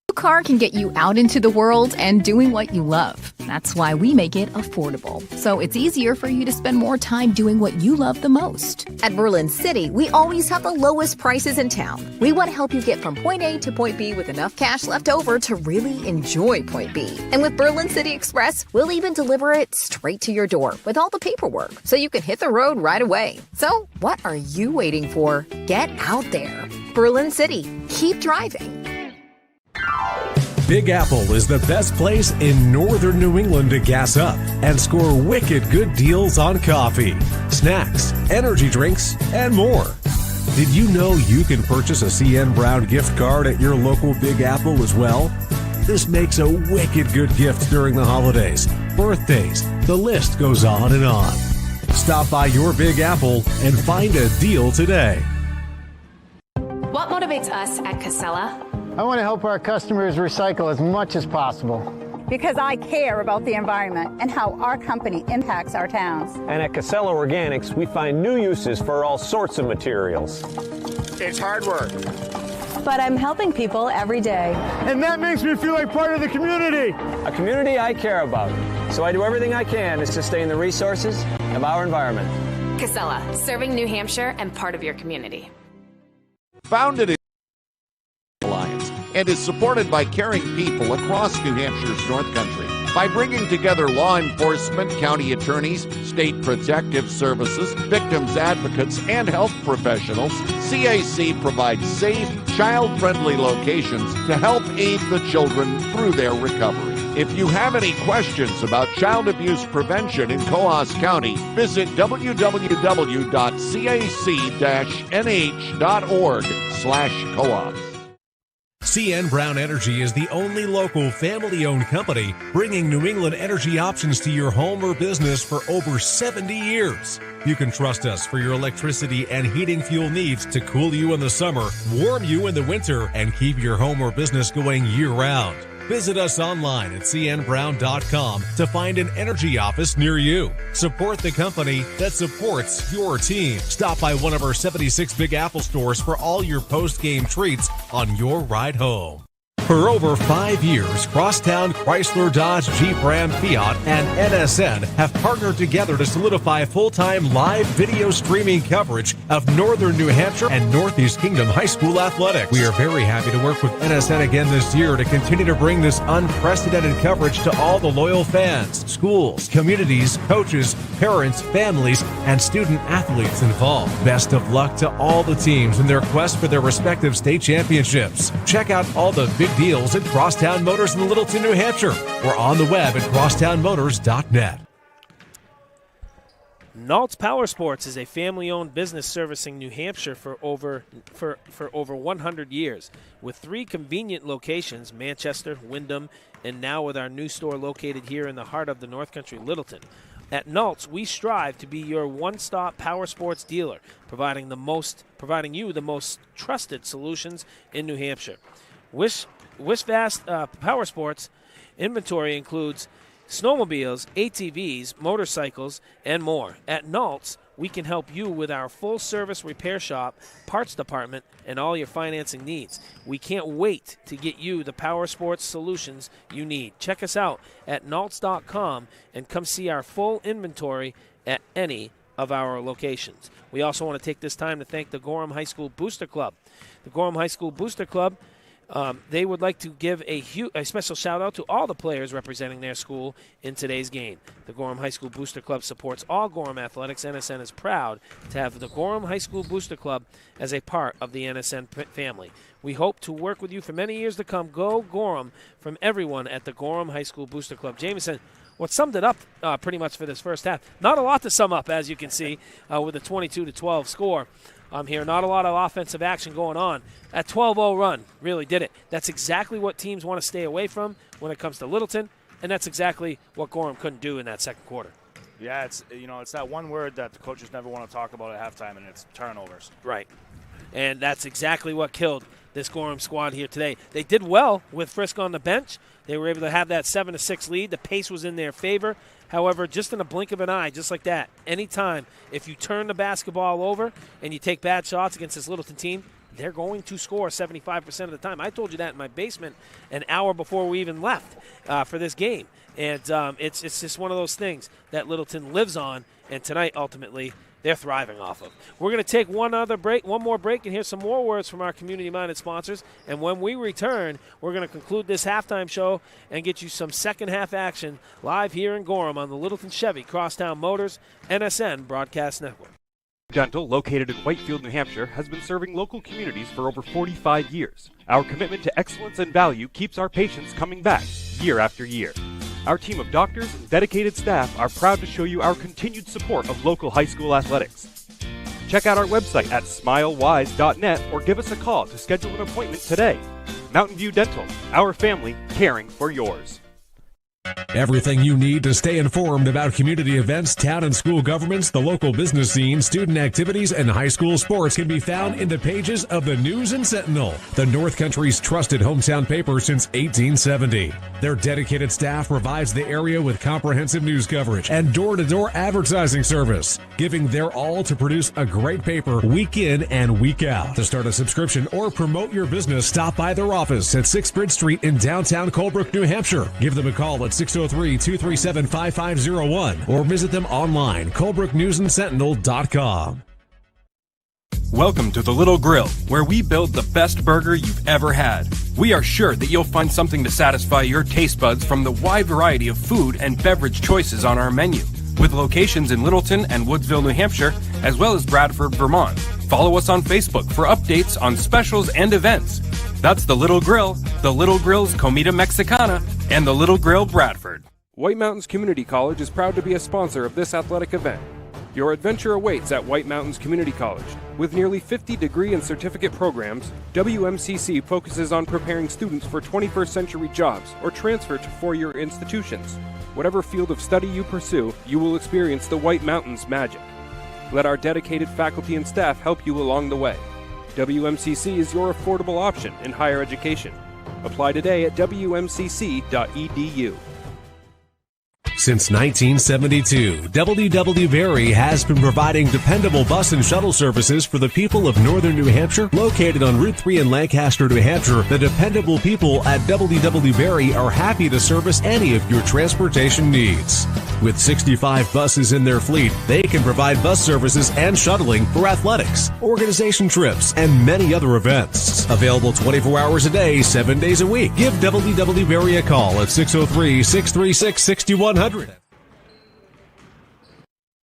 Your car can get you out into the world and doing what you love. That's why we make it affordable, so it's easier for you to spend more time doing what you love the most. At Berlin City, we always have the lowest prices in town. We want to help you get from point A to point B with enough cash left over to really enjoy point B. And with Berlin City Express, we'll even deliver it straight to your door with all the paperwork, so you can hit the road right away. So what are you waiting for? Get out there. Berlin City. Keep driving. Big Apple is the best place in northern New England to gas up and score wicked good deals on coffee, snacks, energy drinks, and more. Did you know you can purchase a CN Brown gift card at your local Big Apple as well? This makes a wicked good gift during the holidays, birthdays, the list goes on and on. Stop by your Big Apple and find a deal today. What motivates us at Casella? I want to help our customers recycle as much as possible. Because I care about the environment and how our company impacts our towns. And at Casella Organics, we find new uses for all sorts of materials. It's hard work. But I'm helping people every day. And that makes me feel like part of the community. A community I care about. So I do everything I can to sustain the resources of our environment. Casella, serving New Hampshire and part of your community. Founded in Alliance and is supported by caring people across New Hampshire's North Country. By bringing together law enforcement, county attorneys, state protective services, victims advocates, and health professionals, CAC provides safe, child-friendly locations to help aid the children through their recovery. If you have any questions about child abuse prevention in Coos County, visit www.cac-nh.org/Coos. CN Brown Energy is the only local family-owned company bringing New England energy options to your home or business for over 70 years. You can trust us for your electricity and heating fuel needs to cool you in the summer, warm you in the winter, and keep your home or business going year-round. Visit us online at cnbrown.com to find an energy office near you. Support the company that supports your team. Stop by one of our 76 Big Apple stores for all your post-game treats on your ride home. For over 5 years, Crosstown Chrysler Dodge Jeep Ram Fiat and NSN have partnered together to solidify full-time live video streaming coverage of Northern New Hampshire and Northeast Kingdom high school athletics. We are very happy to work with NSN again this year to continue to bring this unprecedented coverage to all the loyal fans, schools, communities, coaches, parents, families, and student athletes involved. Best of luck to all the teams in their quest for their respective state championships. Check out all the big deals at Crosstown Motors in Littleton, New Hampshire, or on the web at crosstownmotors.net. Nault's Power Sports is a family-owned business servicing New Hampshire for over 100 years. With 3 convenient locations, Manchester, Windham, and now with our new store located here in the heart of the North Country, Littleton. At Nault's, we strive to be your one-stop power sports dealer, providing you the most trusted solutions in New Hampshire. Wishvast Power Sports inventory includes snowmobiles, ATVs, motorcycles, and more. At Nault's, we can help you with our full-service repair shop, parts department, and all your financing needs. We can't wait to get you the power sports solutions you need. Check us out at naults.com and come see our full inventory at any of our locations. We also want to take this time to thank the Gorham High School Booster Club. The Gorham High School Booster Club, they would like to give a special shout-out to all the players representing their school in today's game. The Gorham High School Booster Club supports all Gorham athletics. NSN is proud to have the Gorham High School Booster Club as a part of the NSN family. We hope to work with you for many years to come. Go Gorham from everyone at the Gorham High School Booster Club. Jameson, what summed it up pretty much for this first half? Not a lot to sum up, as you can see, with a 22-12 score. Here, not a lot of offensive action going on. That 12-0 run really did it. That's exactly what teams want to stay away from when it comes to Littleton, and that's exactly what Gorham couldn't do in that second quarter. Yeah, it's that one word that the coaches never want to talk about at halftime, and it's turnovers. Right, and that's exactly what killed this Gorham squad here today. They did well with Frisk on the bench. They were able to have that 7-6 lead. The pace was in their favor. However, just in a blink of an eye, just like that, anytime if you turn the basketball over and you take bad shots against this Littleton team, they're going to score 75% of the time. I told you that in my basement an hour before we even left for this game. And it's just one of those things that Littleton lives on, and tonight, ultimately, they're thriving off of. We're going to take one more break, and hear some more words from our community-minded sponsors. And when we return, we're going to conclude this halftime show and get you some second-half action live here in Gorham on the Littleton Chevy Crosstown Motors NSN Broadcast Network. Dental, located in Whitefield, New Hampshire, has been serving local communities for over 45 years. Our commitment to excellence and value keeps our patients coming back year after year. Our team of doctors and dedicated staff are proud to show you our continued support of local high school athletics. Check out our website at smilewise.net or give us a call to schedule an appointment today. Mountain View Dental, our family caring for yours. Everything you need to stay informed about community events, town and school governments, the local business scene, student activities, and high school sports can be found in the pages of the News and Sentinel, the North Country's trusted hometown paper since 1870. Their dedicated staff provides the area with comprehensive news coverage and door-to-door advertising service, giving their all to produce a great paper week in and week out. To start a subscription or promote your business, stop by their office at 6th Bridge Street in downtown Colebrook, New Hampshire. Give them a call at 603-237-5501 or visit them online, colebrooknewsandsentinel.com. Welcome to The Little Grill, where we build the best burger you've ever had. We are sure that you'll find something to satisfy your taste buds from the wide variety of food and beverage choices on our menu, with locations in Littleton and Woodsville, New Hampshire, as well as Bradford, Vermont. Follow us on Facebook for updates on specials and events. That's The Little Grill, The Little Grill's Comida Mexicana, and The Little Grill Bradford. White Mountains Community College is proud to be a sponsor of this athletic event. Your adventure awaits at White Mountains Community College. With nearly 50 degree and certificate programs, WMCC focuses on preparing students for 21st century jobs or transfer to four-year institutions. Whatever field of study you pursue, you will experience the White Mountains magic. Let our dedicated faculty and staff help you along the way. WMCC is your affordable option in higher education. Apply today at wmcc.edu. Since 1972, WW Berry has been providing dependable bus and shuttle services for the people of northern New Hampshire. Located on Route 3 in Lancaster, New Hampshire, the dependable people at WW Berry are happy to service any of your transportation needs. With 65 buses in their fleet, they can provide bus services and shuttling for athletics, organization trips, and many other events. Available 24 hours a day, 7 days a week. Give WW Berry a call at 603-636-6100.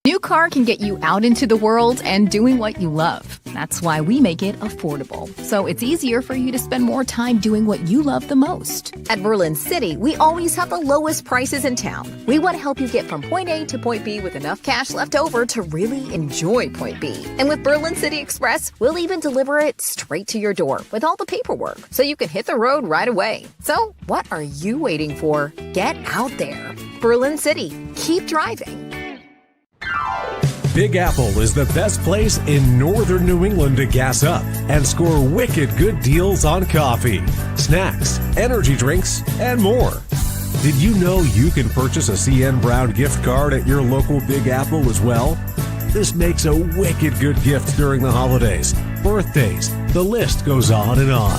New car can get you out into the world and doing what you love. That's why we make it affordable, so it's easier for you to spend more time doing what you love the most. At Berlin City, we always have the lowest prices in town. We want to help you get from point A to point B with enough cash left over to really enjoy point B. And with Berlin City Express, we'll even deliver it straight to your door with all the paperwork, so you can hit the road right away. So what are you waiting for? Get out there. Berlin City. Keep driving. Big Apple is the best place in northern New England to gas up and score wicked good deals on coffee, snacks, energy drinks, and more. Did you know you can purchase a CN Brown gift card at your local Big Apple as well? This makes a wicked good gift during the holidays, birthdays, the list goes on and on.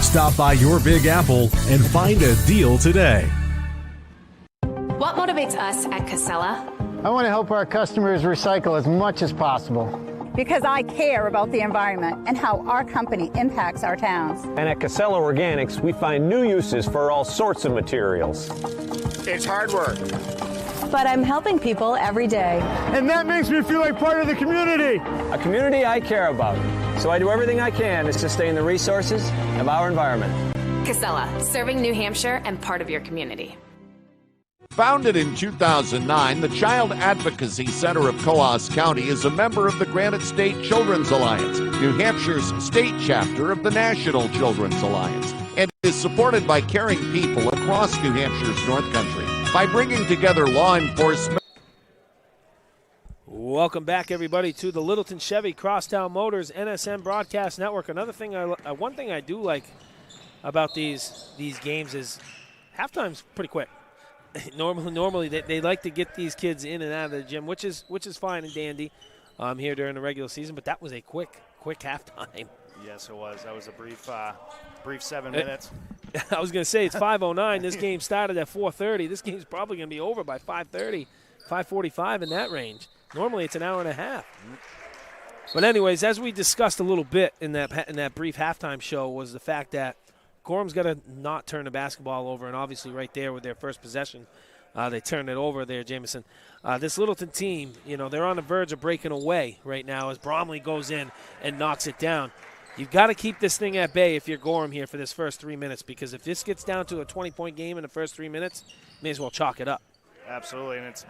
Stop by your Big Apple and find a deal today. What motivates us at Casella? I want to help our customers recycle as much as possible. Because I care about the environment and how our company impacts our towns. And at Casella Organics, we find new uses for all sorts of materials. It's hard work. But I'm helping people every day. And that makes me feel like part of the community. A community I care about. So I do everything I can to sustain the resources of our environment. Casella, serving New Hampshire and part of your community. Founded in 2009, the Child Advocacy Center of Coos County is a member of the Granite State Children's Alliance, New Hampshire's state chapter of the National Children's Alliance, and is supported by caring people across New Hampshire's North Country by bringing together law enforcement. Welcome back, everybody, to the Littleton Chevy Crosstown Motors NSN Broadcast Network. One thing I do like about these games is halftime's pretty quick. Normally they like to get these kids in and out of the gym, which is fine and dandy here during the regular season. But that was a quick halftime. Yes, it was. That was a brief 7 minutes. I was going to say it's 5:09. This game started at 4:30. This game's probably going to be over by 5:30, 5:45 in that range. Normally it's an hour and a half. But anyways, as we discussed a little bit in that brief halftime show, was the fact that Gorham's got to not turn the basketball over, and obviously right there with their first possession, they turned it over there, Jameson. This Littleton team, they're on the verge of breaking away right now as Bromley goes in and knocks it down. You've got to keep this thing at bay if you're Gorham here for this first 3 minutes, because if this gets down to a 20-point game in the first 3 minutes, you may as well chalk it up. Absolutely, and it's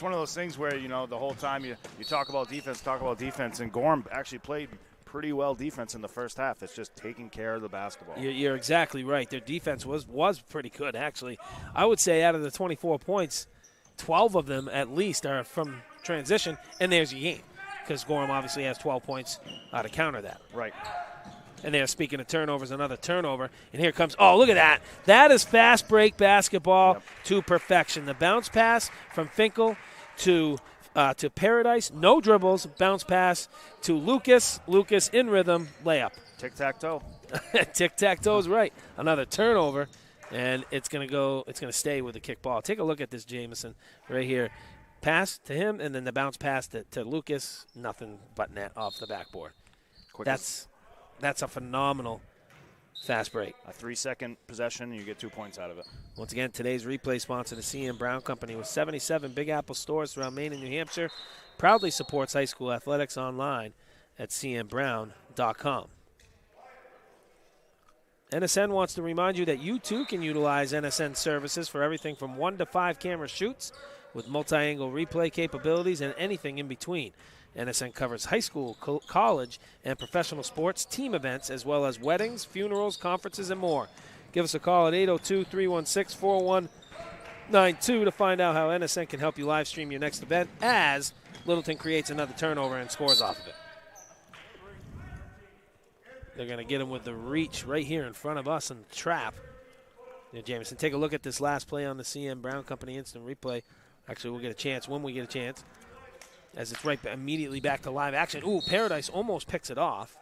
one of those things where, the whole time you talk about defense, and Gorham actually played pretty well defense in the first half. It's just taking care of the basketball. You're exactly right. Their defense was pretty good, actually. I would say out of the 24 points, 12 of them at least are from transition, and there's your game, because Gorham obviously has 12 points to counter that. Right. And there, speaking of turnovers, another turnover. And here comes, look at that. That is fast break basketball to perfection. The bounce pass from Finkel to Paradise, no dribbles, bounce pass to Lucas. Lucas in rhythm, layup. Tic-tac-toe. Tic-tac-toe is right. Another turnover, and it's going to stay with the kick ball. Take a look at this, Jameson, right here. Pass to him, and then the bounce pass to Lucas. Nothing but net off the backboard. That's a phenomenal fast break. A 3-second possession, you get 2 points out of it. Once again, today's replay sponsor, the CN Brown Company, with 77 Big Apple stores throughout Maine and New Hampshire, proudly supports high school athletics online at cnbrown.com. NSN wants to remind you that you too can utilize NSN services for everything from 1 to 5 camera shoots with multi-angle replay capabilities and anything in between. NSN covers high school, college, and professional sports, team events, as well as weddings, funerals, conferences, and more. Give us a call at 802-316-4192 to find out how NSN can help you live stream your next event as Littleton creates another turnover and scores off of it. They're going to get him with the reach right here in front of us in the trap. Yeah, Jamison, take a look at this last play on the CM Brown Company instant replay. Actually, we'll get a chance when we get a chance, as it's right immediately back to live action. Ooh, Paradise almost picks it off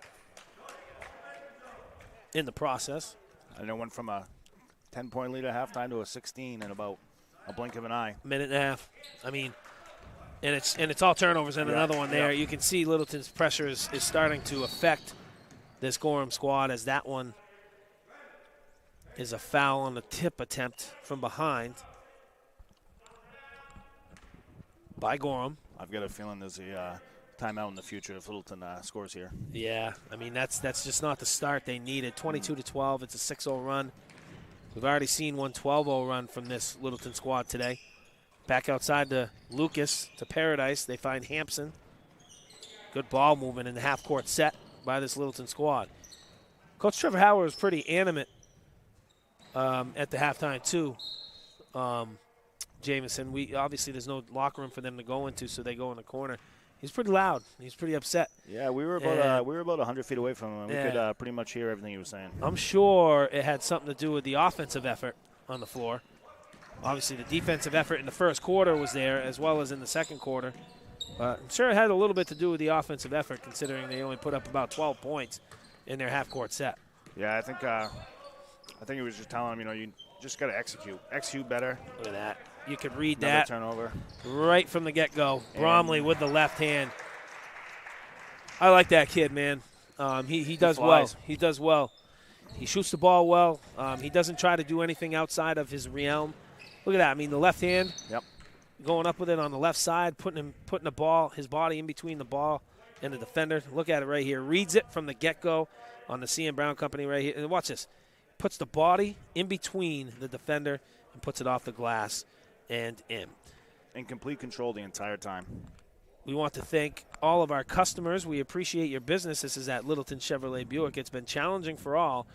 in the process. And it went from a 10-point lead at halftime to a 16 in about a blink of an eye. Minute and a half. I mean, and it's all turnovers and another one there. You can see Littleton's pressure is starting to affect this Gorham squad, as that one is a foul on the tip attempt from behind by Gorham. I've got a feeling there's a timeout in the future if Littleton scores here. Yeah, I mean, that's just not the start they needed. 22-12, it's a 6-0 run. We've already seen one 12-0 run from this Littleton squad today. Back outside to Lucas, to Paradise. They find Hampson. Good ball movement in the half-court set by this Littleton squad. Coach Trevor Howard was pretty animate at the halftime, too. Jamison, obviously there's no locker room for them to go into, so they go in the corner. He's pretty loud. He's pretty upset. Yeah, we were about 100 feet away from him. We could pretty much hear everything he was saying. I'm sure it had something to do with the offensive effort on the floor. Obviously, the defensive effort in the first quarter was there, as well as in the second quarter. I'm sure it had a little bit to do with the offensive effort, considering they only put up about 12 points in their half-court set. Yeah, I think he was just telling him, you just got to execute better. Look at that. You could read Another that turnover right from the get-go. Bromley with the left hand. I like that kid, man. He does well. He does well. He shoots the ball well. He doesn't try to do anything outside of his realm. Look at that. I mean, the left hand. Yep. Going up with it on the left side, putting the ball, his body in between the ball and the defender. Look at it right here. Reads it from the get-go on the CM Brown Company right here. And watch this. Puts the body in between the defender and puts it off the glass and in. In complete control the entire time. We want to thank all of our customers. We appreciate your business. This is at Littleton Chevrolet Buick. It's been challenging for all,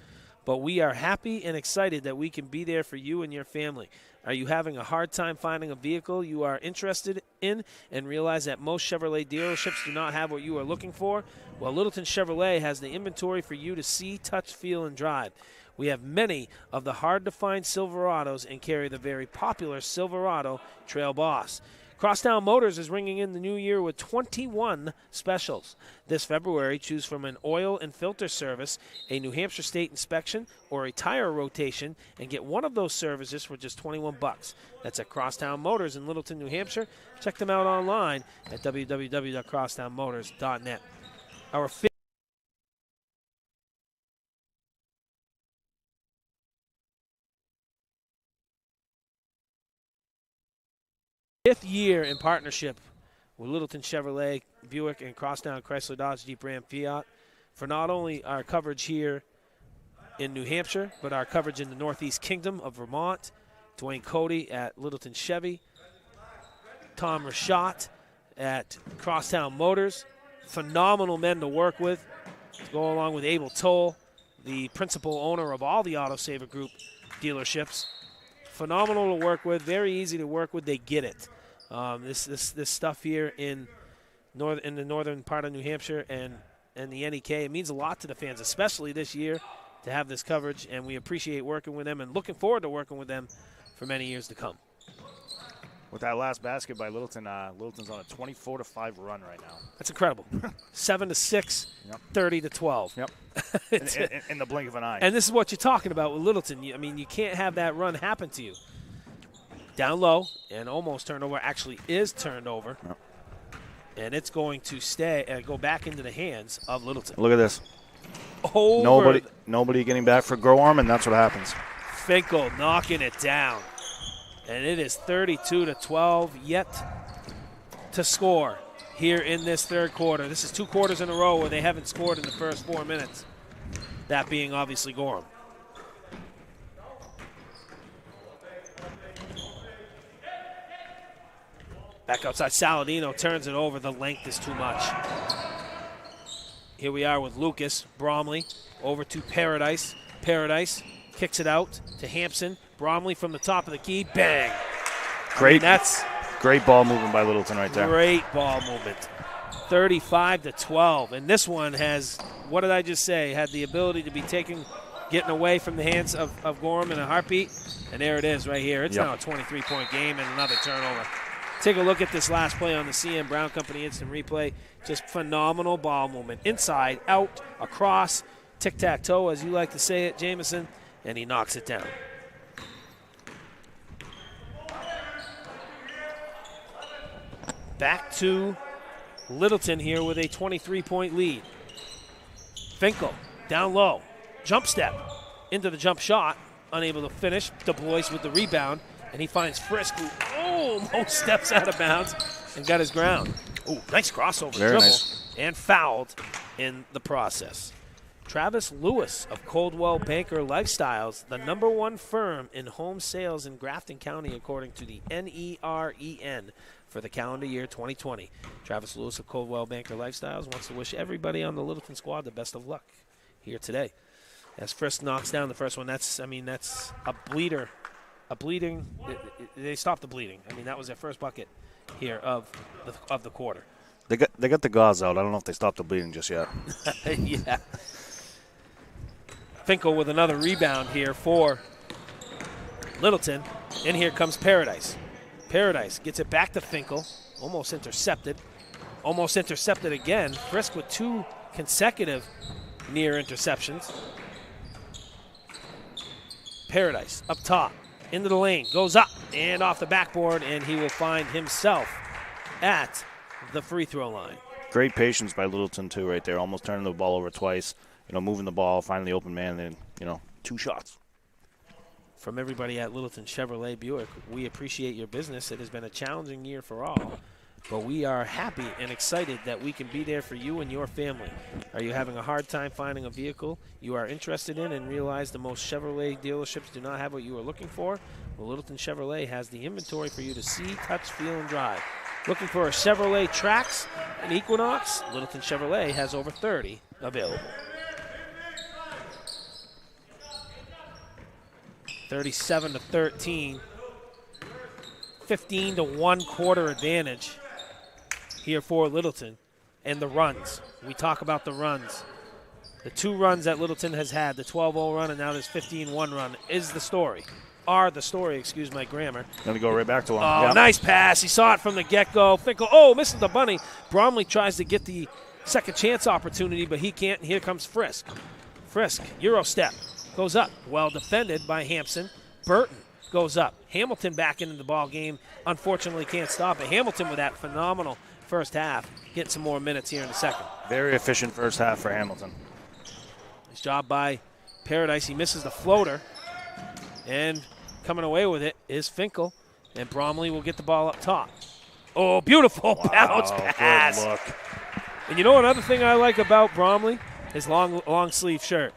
but we are happy and excited that we can be there for you and your family. Are you having a hard time finding a vehicle you are interested in and realize that most Chevrolet dealerships do not have what you are looking for? Well, Littleton Chevrolet has the inventory for you to see, touch, feel, and drive. We have many of the hard-to-find Silverados and carry the very popular Silverado Trail Boss. Crosstown Motors is ringing in the new year with 21 specials. This February, choose from an oil and filter service, a New Hampshire State inspection, or a tire rotation, and get one of those services for just $21. That's at Crosstown Motors in Littleton, New Hampshire. Check them out online at www.crosstownmotors.net. Our fifth year in partnership with Littleton Chevrolet, Buick, and Crosstown Chrysler Dodge Jeep Ram Fiat for not only our coverage here in New Hampshire, but our coverage in the Northeast Kingdom of Vermont. Dwayne Cody at Littleton Chevy, Tom Rashat at Crosstown Motors. Phenomenal men to work with. To go along with Abel Toll, the principal owner of all the Autosaver Group dealerships. Phenomenal to work with, very easy to work with. They get it. This stuff here in the northern part of New Hampshire and the NEK, it means a lot to the fans, especially this year, to have this coverage, and we appreciate working with them and looking forward to working with them for many years to come. With that last basket by Littleton, Littleton's on a 24-5 run right now. That's incredible. 7-6, yep. 30-12. Yep. in the blink of an eye. And this is what you're talking about with Littleton. I mean, you can't have that run happen to you. Down low and almost turned over. Actually is turned over. Yep. And it's going to go back into the hands of Littleton. Look at this. Over. Nobody getting back for Gorham, and that's what happens. Finkel knocking it down. And it is 32-12, yet to score here in this third quarter. This is 2 quarters in a row where they haven't scored in the first 4 minutes, that being obviously Gorham. Back outside, Saladino turns it over. The length is too much. Here we are with Lucas. Bromley over to Paradise. Paradise kicks it out to Hampson. Bromley from the top of the key. Bang. Great ball movement by Littleton right there. Great ball movement. 35-12. And this one has, what did I just say, had the ability to be taken getting away from the hands of Gorham in a heartbeat. And there it is right here. It's now a 23-point game and another turnover. Take a look at this last play on the CN Brown Company instant replay. Just phenomenal ball movement. Inside, out, across, tic-tac-toe, as you like to say it, Jamison, and he knocks it down. Back to Littleton here with a 23-point lead. Finkel down low, jump step into the jump shot, unable to finish. Du Bois with the rebound, and he finds Frisk, who almost steps out of bounds and got his ground. Oh, nice crossover dribble, nice. And fouled in the process. Travis Lewis of Coldwell Banker Lifestyles, the #1 firm in home sales in Grafton County, according to the NEREN for the calendar year 2020. Travis Lewis of Coldwell Banker Lifestyles wants to wish everybody on the Littleton squad the best of luck here today. As Frisk knocks down the first one, that's a bleeder. They stopped the bleeding. I mean, that was their first bucket here of the quarter. They got the gauze out. I don't know if they stopped the bleeding just yet. Yeah. Finkel with another rebound here for Littleton. And here comes Paradise. Paradise gets it back to Finkel. Almost intercepted. Almost intercepted again. Frisk with 2 consecutive near interceptions. Paradise up top. Into the lane. Goes up and off the backboard. And he will find himself at the free throw line. Great patience by Littleton, too, right there. Almost turning the ball over twice. Moving the ball, finding the open man, and, 2 shots. From everybody at Littleton Chevrolet Buick, we appreciate your business. It has been a challenging year for all, but we are happy and excited that we can be there for you and your family. Are you having a hard time finding a vehicle you are interested in and realize the most Chevrolet dealerships do not have what you are looking for? Well, Littleton Chevrolet has the inventory for you to see, touch, feel, and drive. Looking for a Chevrolet Trax and Equinox? Littleton Chevrolet has over 30 available. 37-13, 15-1 quarter advantage here for Littleton. And the runs. We talk about the runs. The 2 runs that Littleton has had, the 12-0 run and now this 15-1 run, is the story. Excuse my grammar. Going to go right back to him. Oh, nice pass. He saw it from the get-go. Finkel, misses the bunny. Bromley tries to get the second chance opportunity, but he can't. And here comes Frisk. Frisk, Euro step. Goes up. Well defended by Hampson. Burton goes up. Hamilton back into the ball game. Unfortunately can't stop it. Hamilton with that phenomenal first half. Getting some more minutes here in the second. Very efficient first half for Hamilton. Nice job by Paradise. He misses the floater. And coming away with it is Finkel. And Bromley will get the ball up top. Oh, beautiful bounce pass. Good look. And another thing I like about Bromley? His long sleeve shirt.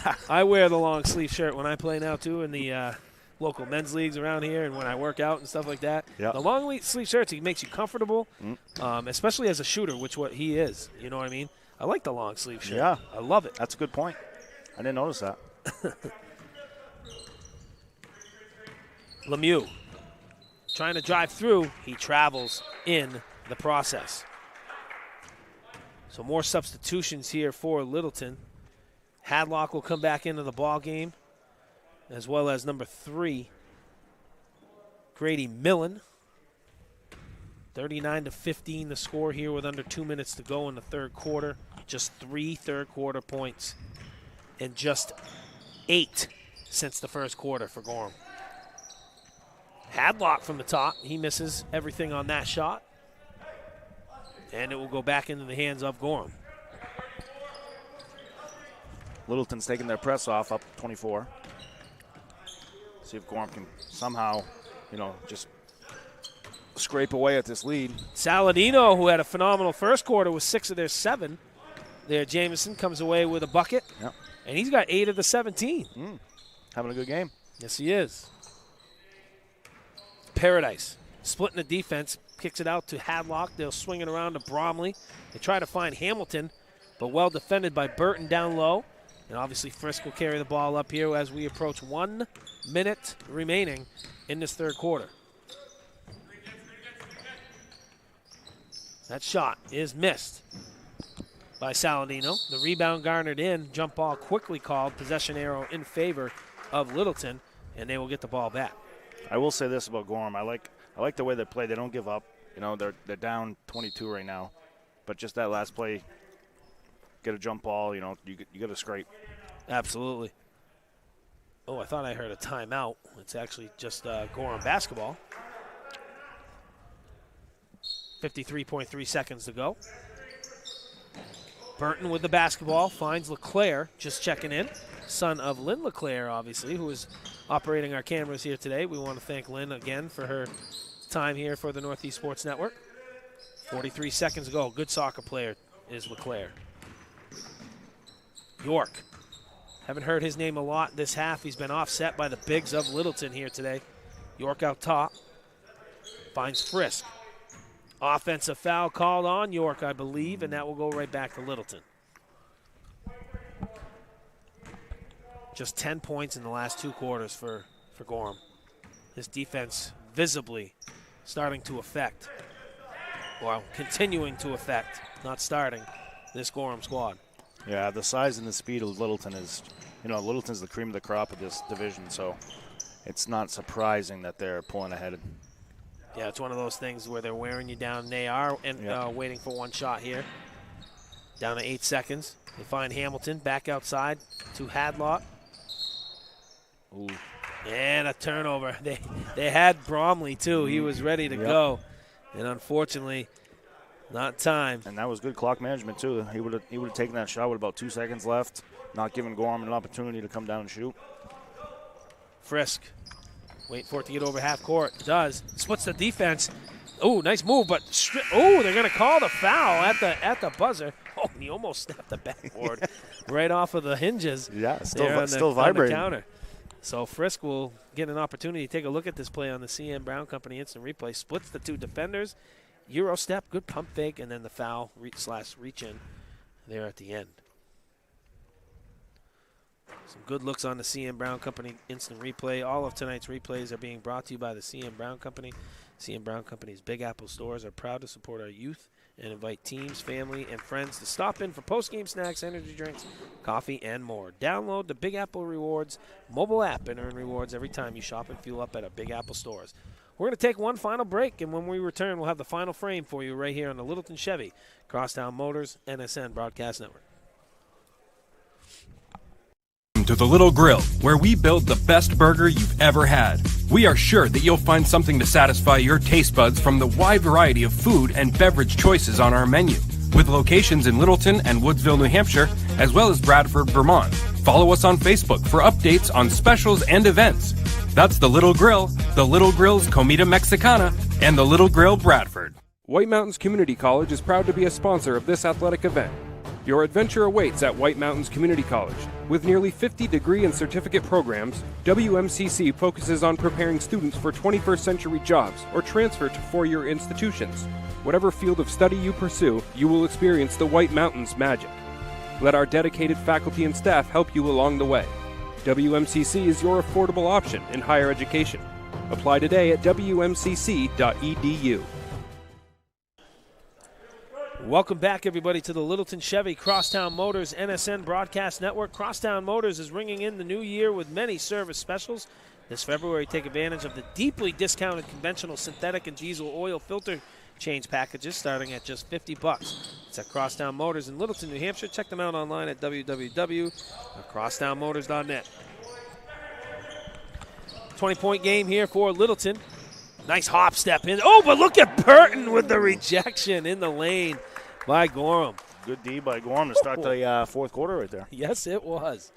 Yeah. I wear the long sleeve shirt when I play now, too, in the local men's leagues around here and when I work out and stuff like that. Yep. The long sleeve shirts, he makes you comfortable, especially as a shooter, which what he is. You know what I mean? I like the long sleeve shirt. Yeah. I love it. That's a good point. I didn't notice that. Lemieux trying to drive through. He travels in the process. So more substitutions here for Littleton. Hadlock will come back into the ball game, as well as number 3, Grady Millen. 39-15 the score here with under 2 minutes to go in the third quarter. Just 3 third-quarter points and just 8 since the first quarter for Gorham. Hadlock from the top. He misses everything on that shot. And it will go back into the hands of Gorham. Littleton's taking their press off, up 24. See if Gorham can somehow, just scrape away at this lead. Saladino, who had a phenomenal first quarter with 6 of their 7. There, Jamison comes away with a bucket. Yep. And he's got 8 of the 17. Having a good game. Yes, he is. Paradise splitting the defense, kicks it out to Hadlock. They'll swing it around to Bromley. They try to find Hamilton, but well defended by Burton down low. And obviously Frisk will carry the ball up here as we approach 1 minute remaining in this third quarter. That shot is missed. by Saladino. The rebound garnered in. Jump ball quickly called. Possession arrow in favor of Littleton, and they will get the ball back. I will say this about Gorham. I like the way they play. They don't give up. You know, they're down 22 right now, but just that last play, get a jump ball. You know, you get a scrape. Absolutely. Oh, I thought I heard a timeout. It's actually just Gorham basketball. 53.3 seconds to go. Burton with the basketball finds LeClaire just checking in. Son of Lynn LeClaire, obviously, who is operating our cameras here today. We want to thank Lynn again for her time here for the Northeast Sports Network. 43 seconds to go. Good soccer player is LeClaire. York. Haven't heard his name a lot this half. He's been offset by the bigs of Littleton here today. York out top. Finds Frisk. Offensive foul called on York, I believe, and that will go right back to Littleton. Just 10 points in the last 2 quarters for Gorham. His defense visibly starting to affect, well, continuing to affect, not starting, this Gorham squad. Yeah, the size and the speed of Littleton is, you know, Littleton's the cream of the crop of this division, so it's not surprising that they're pulling ahead. Yeah, it's one of those things where they're wearing you down. They are waiting for one shot here. Down to 8 seconds. They find Hamilton back outside to Hadlock. Ooh. And a turnover. They had Bromley, too. He was ready to go. And unfortunately, not time. And that was good clock management, too. He would have taken that shot with about 2 seconds left, not giving Gorham an opportunity to come down and shoot. Frisk. Wait for it to get over half court. Does. Splits the defense. Oh, nice move, but they're going to call the foul at the buzzer. Oh, he almost snapped the backboard right off of the hinges. Yeah, still vibrating. On the counter. So Frisk will get an opportunity to take a look at this play on the CM Brown Company instant replay. Splits the 2 defenders. Euro step, good pump fake, and then the foul reach in there at the end. Some good looks on the CM Brown Company instant replay. All of tonight's replays are being brought to you by the CM Brown Company. CM Brown Company's Big Apple stores are proud to support our youth and invite teams, family, and friends to stop in for post-game snacks, energy drinks, coffee, and more. Download the Big Apple Rewards mobile app and earn rewards every time you shop and fuel up at our Big Apple stores. We're going to take one final break, and when we return, we'll have the final frame for you right here on the Littleton Chevy Crosstown Motors NSN Broadcast Network. To the Little Grill, where we build the best burger you've ever had. We are sure that you'll find something to satisfy your taste buds from the wide variety of food and beverage choices on our menu. With locations in Littleton and Woodsville, New Hampshire, as well as Bradford, Vermont. Follow us on Facebook for updates on specials and events. That's the Little Grill, the Little Grill's Comida Mexicana, and the Little Grill Bradford. White Mountains Community College is proud to be a sponsor of this athletic event. Your adventure awaits at White Mountains Community College. With nearly 50 degree and certificate programs, WMCC focuses on preparing students for 21st century jobs or transfer to four-year institutions. Whatever field of study you pursue, you will experience the White Mountains magic. Let our dedicated faculty and staff help you along the way. WMCC is your affordable option in higher education. Apply today at wmcc.edu. Welcome back, everybody, to the Littleton Chevy Crosstown Motors NSN Broadcast Network. Crosstown Motors is ringing in the new year with many service specials. This February, take advantage of the deeply discounted conventional synthetic and diesel oil filter change packages starting at just $50. It's at Crosstown Motors in Littleton, New Hampshire. Check them out online at www.crosstownmotors.net. 20-point game here for Littleton. Nice hop step in. Oh, but look at Burton with the rejection in the lane by Gorham. Good D by Gorham to start the fourth quarter right there. Yes, it was.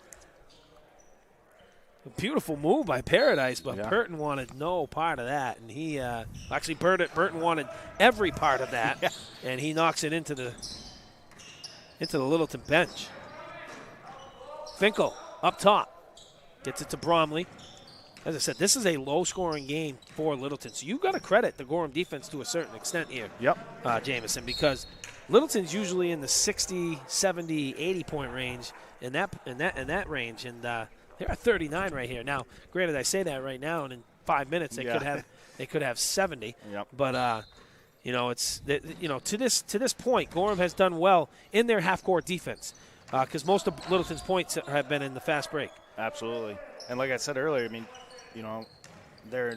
A beautiful move by Paradise, but Burton wanted no part of that. And he actually, Burton wanted every part of that, and he knocks it into the Littleton bench. Finkel up top. Gets it to Bromley. As I said, this is a low-scoring game for Littleton, so you've got to credit the Gorham defense to a certain extent here, Jamison, because Littleton's usually in the 60, 70, 80-point range in that range, and they're at 39 right here. Now, granted, I say that right now, and in 5 minutes they could have 70, but to this point, Gorham has done well in their half-court defense because most of Littleton's points have been in the fast break. Absolutely. And like I said earlier, I mean, they're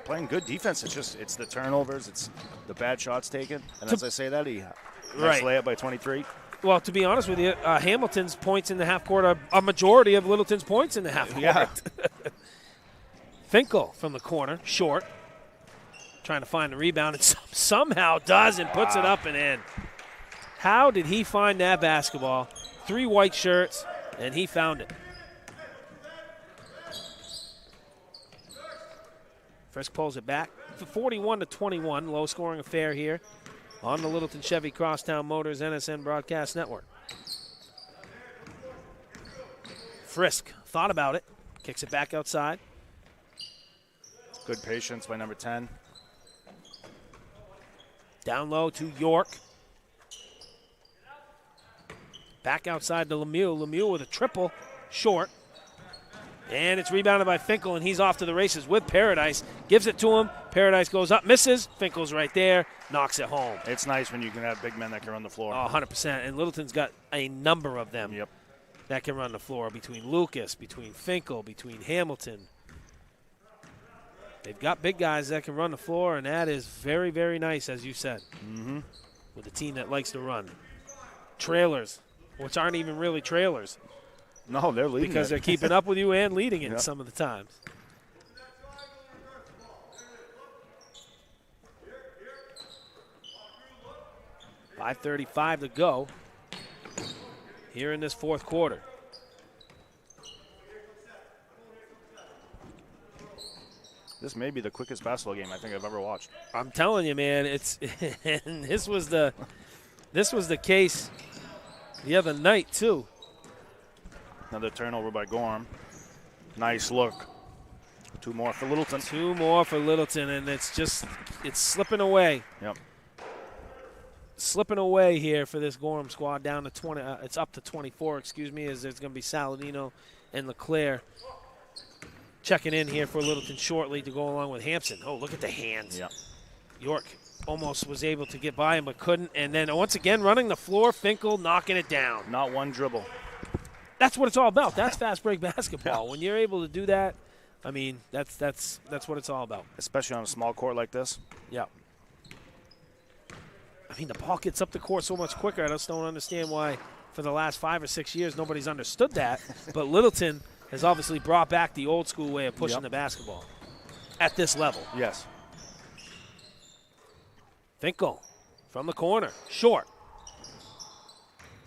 playing good defense. It's the turnovers, it's the bad shots taken. And as I say that, nice layup by 23. Well, to be honest with you, Hamilton's points in the half court are a majority of Littleton's points in the half court. Yeah. Finkel from the corner, short, trying to find the rebound, and somehow does and puts it up and in. How did he find that basketball? 3 white shirts, and he found it. Frisk pulls it back. 41-21, low-scoring affair here on the Littleton Chevy Crosstown Motors NSN Broadcast Network. Frisk thought about it, kicks it back outside. Good patience by number 10. Down low to York. Back outside to Lemieux. Lemieux with a triple, short. And it's rebounded by Finkel, and he's off to the races with Paradise. Gives it to him. Paradise goes up, misses. Finkel's right there, knocks it home. It's nice when you can have big men that can run the floor. Oh, 100%. And Littleton's got a number of them that can run the floor, between Lucas, between Finkel, between Hamilton. They've got big guys that can run the floor, and that is very, very nice, as you said, with a team that likes to run. Trailers, which aren't even really trailers. No, they're leading because they're keeping up with you and leading it some of the times. .535 to go here in this fourth quarter. This may be the quickest basketball game I think I've ever watched. I'm telling you, man, and this was the case the other night too. Another turnover by Gorham. Nice look. 2 more for Littleton. 2 more for Littleton, and it's slipping away. Yep. Slipping away here for this Gorham squad down to 20. It's up to 24, as there's going to be Saladino and LeClaire checking in here for Littleton shortly to go along with Hampson. Oh, look at the hands. Yep. York almost was able to get by him but couldn't. And then once again running the floor, Finkel knocking it down. Not one dribble. That's what it's all about. That's fast break basketball. When you're able to do that, I mean, that's what it's all about. Especially on a small court like this. Yeah. I mean, the ball gets up the court so much quicker. I just don't understand why for the last 5 or 6 years nobody's understood that. But Littleton has obviously brought back the old school way of pushing the basketball at this level. Yes. Finkel from the corner, short.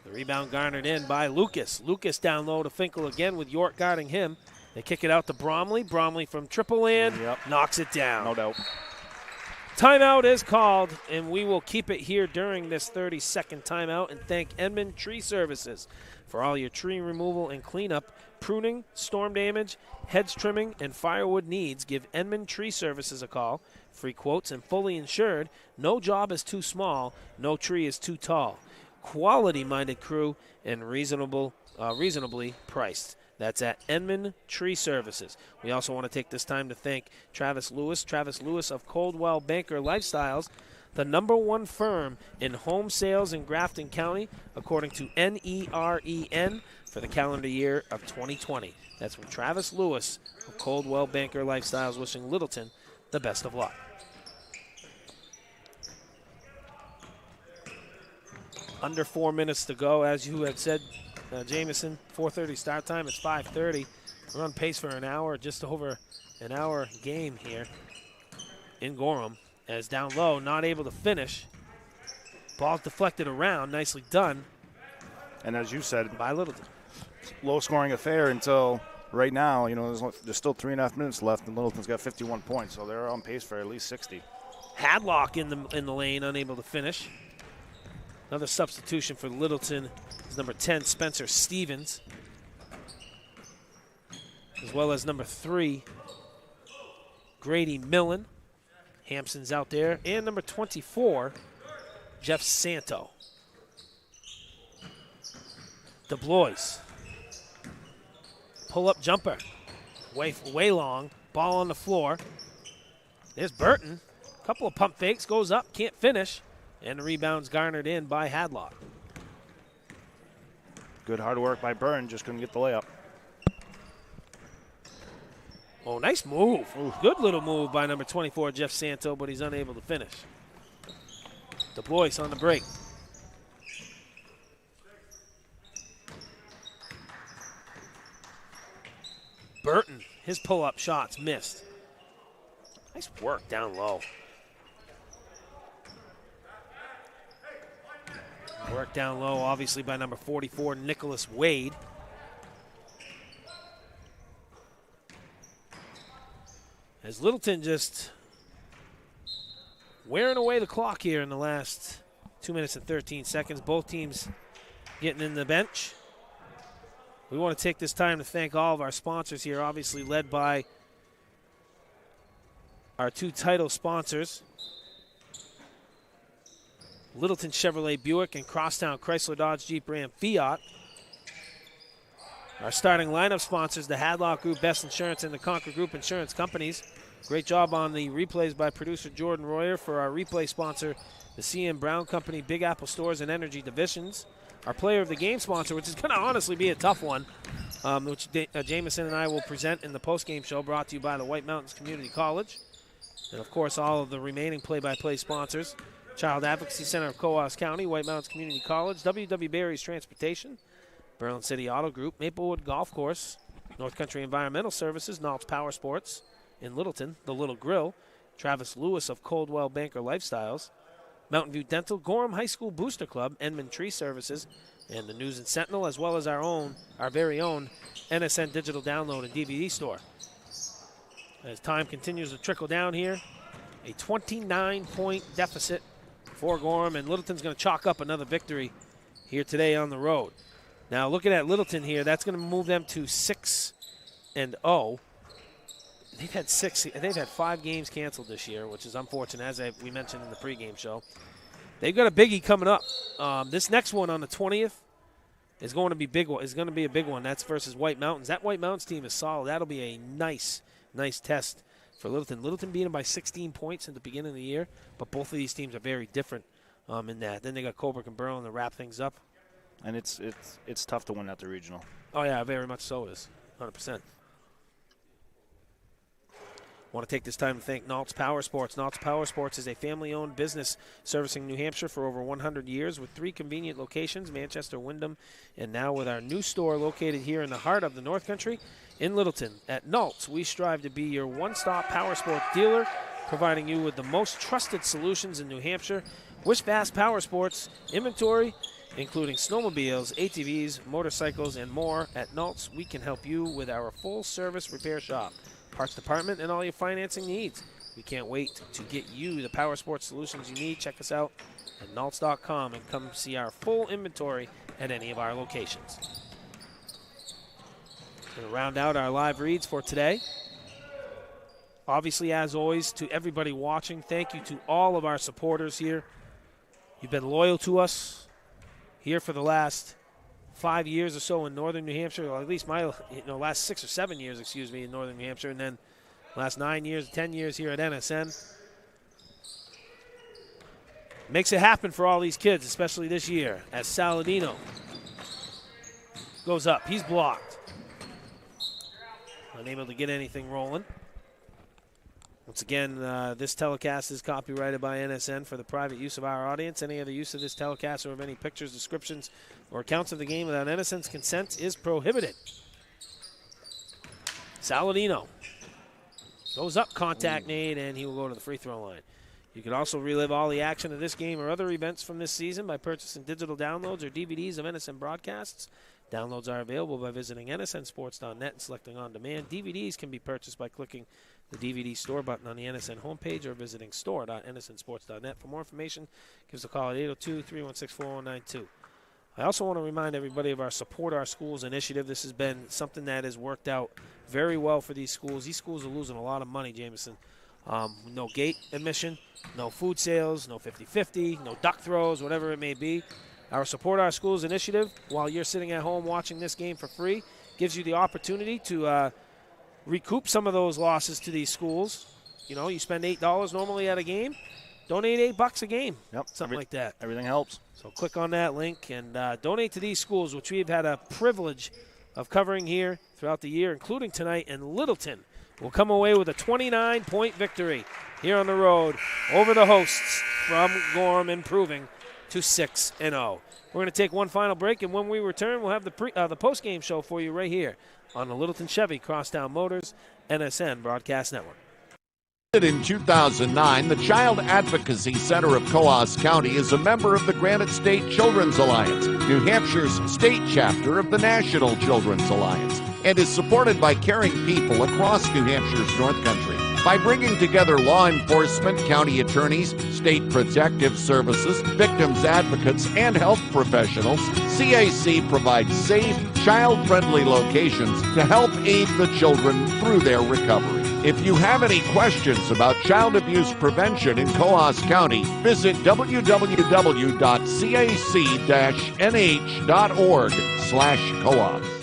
The rebound garnered in by Lucas. Lucas down low to Finkel again with York guarding him. They kick it out to Bromley. Bromley from triple land knocks it down. No doubt. Timeout is called, and we will keep it here during this 30-second timeout and thank Edmund Tree Services for all your tree removal and cleanup, pruning, storm damage, hedge trimming, and firewood needs. Give Edmund Tree Services a call. Free quotes and fully insured. No job is too small. No tree is too tall. Quality-minded crew and reasonably priced. That's at Edmund Tree Services. We also want to take this time to thank Travis Lewis. Travis Lewis of Coldwell Banker Lifestyles, the #1 firm in home sales in Grafton County, according to NEREN for the calendar year of 2020. That's from Travis Lewis of Coldwell Banker Lifestyles, wishing Littleton the best of luck. Under 4 minutes to go, as you had said, Jameson, 4:30 start time. It's 5:30. We're on pace for an hour, just over an hour game here in Gorham. As down low, not able to finish. Ball's deflected around, nicely done. And as you said, by Littleton. Low-scoring affair until right now. There's still 3.5 minutes left, and Littleton's got 51 points, so they're on pace for at least 60. Hadlock in the lane, unable to finish. Another substitution for Littleton is number 10, Spencer Stevens, as well as number 3, Grady Millen. Hampson's out there. And number 24, Jeff Santo. DeBlois. Pull-up jumper. Way long. Ball on the floor. There's Burton. Couple of pump fakes, goes up, can't finish, and the rebound's garnered in by Hadlock. Good hard work by Byrne, just couldn't get the layup. Oh, nice move. Ooh, good little move by number 24, Jeff Santo, but he's unable to finish. Du Bois on the break. Burton, his pull-up shots missed. Nice work down low. Work down low, obviously, by number 44, Nicholas Wade. As Littleton just wearing away the clock here in the last 2 minutes and 13 seconds. Both teams getting in the bench. We want to take this time to thank all of our sponsors here, obviously led by our two title sponsors, Littleton Chevrolet Buick and Crosstown Chrysler Dodge Jeep Ram Fiat. Our starting lineup sponsors, the Hadlock Group, Best Insurance, and the Concord Group Insurance Companies. Great job on the replays by producer Jordan Royer. For our replay sponsor, the CM Brown Company, Big Apple Stores and Energy Divisions. Our player of the game sponsor, which is going to honestly be a tough one, which Jameson and I will present in the postgame show, brought to you by the White Mountains Community College. And, of course, all of the remaining play-by-play sponsors, Child Advocacy Center of Coos County, White Mountains Community College, W.W. Barry's Transportation, Berlin City Auto Group, Maplewood Golf Course, North Country Environmental Services, Naults Power Sports in Littleton, The Little Grill, Travis Lewis of Coldwell Banker Lifestyles, Mountain View Dental, Gorham High School Booster Club, Edmond Tree Services, and the News and Sentinel, as well as our very own NSN Digital Download and DVD store. As time continues to trickle down here, a 29-point deficit for Gorham, and Littleton's going to chalk up another victory here today on the road. Now, looking at Littleton here, that's going to move them to 6-0. They've had 5 games canceled this year, which is unfortunate, as we mentioned in the pregame show. They've got a biggie coming up. This next one on the 20th is going to be big. Is going to be a big one. That's versus White Mountains. That White Mountains team is solid. That'll be a nice test for Littleton. Littleton beat them by 16 points at the beginning of the year, but both of these teams are very different in that. Then they got Colbrook and Berlin to wrap things up. And it's tough to win at the regional. Oh, yeah, very much so it is, 100%. Want to take this time to thank Naults Power Sports. Naults Power Sports is a family-owned business servicing New Hampshire for over 100 years with 3 convenient locations, Manchester, Windham, and now with our new store located here in the heart of the North Country in Littleton. At Naults, we strive to be your one-stop power sports dealer, providing you with the most trusted solutions in New Hampshire. With vast power sports inventory, including snowmobiles, ATVs, motorcycles, and more. At Naults, we can help you with our full-service repair shop, parts department, and all your financing needs. We can't wait to get you the power sports solutions you need. Check us out at Naults.com and come see our full inventory at any of our locations. Going to round out our live reads for today. Obviously, as always, to everybody watching, thank you to all of our supporters here. You've been loyal to us here for the last 5 years or so in northern New Hampshire, or at least my last 6 or 7 years, in northern New Hampshire, and then last 9 years, 10 years here at NSN. Makes it happen for all these kids, especially this year, as Saladino goes up. He's blocked. Unable to get anything rolling. Once again, this telecast is copyrighted by NSN for the private use of our audience. Any other use of this telecast or of any pictures, descriptions, or accounts of the game without NSN's consent is prohibited. Saladino goes up, contact made, and he will go to the free throw line. You can also relive all the action of this game or other events from this season by purchasing digital downloads or DVDs of NSN broadcasts. Downloads are available by visiting nsnsports.net and selecting on demand. DVDs can be purchased by clicking the DVD store button on the NSN homepage or visiting store.nsnsports.net. For more information, give us a call at 802-316-4092. I also want to remind everybody of our Support Our Schools initiative. This has been something that has worked out very well for these schools. These schools are losing a lot of money, Jameson. No gate admission, no food sales, no 50-50, no duck throws, whatever it may be. Our Support Our Schools initiative, while you're sitting at home watching this game for free, gives you the opportunity to recoup some of those losses to these schools you spend $8 normally at a game, donate $8 a game. Yep. Something like that. Everything helps. So click on that link and donate to these schools, which we've had a privilege of covering here throughout the year, including tonight. And Littleton will come away with a 29-point victory here on the road over the hosts from Gorham, improving to 6-0. We're going to take one final break, and when we return, we'll have the post-game show for you right here on the Littleton Chevy Crosstown Motors NSN Broadcast Network. In 2009, the Child Advocacy Center of Coos County is a member of the Granite State Children's Alliance, New Hampshire's state chapter of the National Children's Alliance, and is supported by caring people across New Hampshire's North Country. By bringing together law enforcement, county attorneys, state protective services, victims advocates, and health professionals, CAC provides safe, child-friendly locations to help aid the children through their recovery. If you have any questions about child abuse prevention in Coos County, visit www.cac-nh.org/Coos.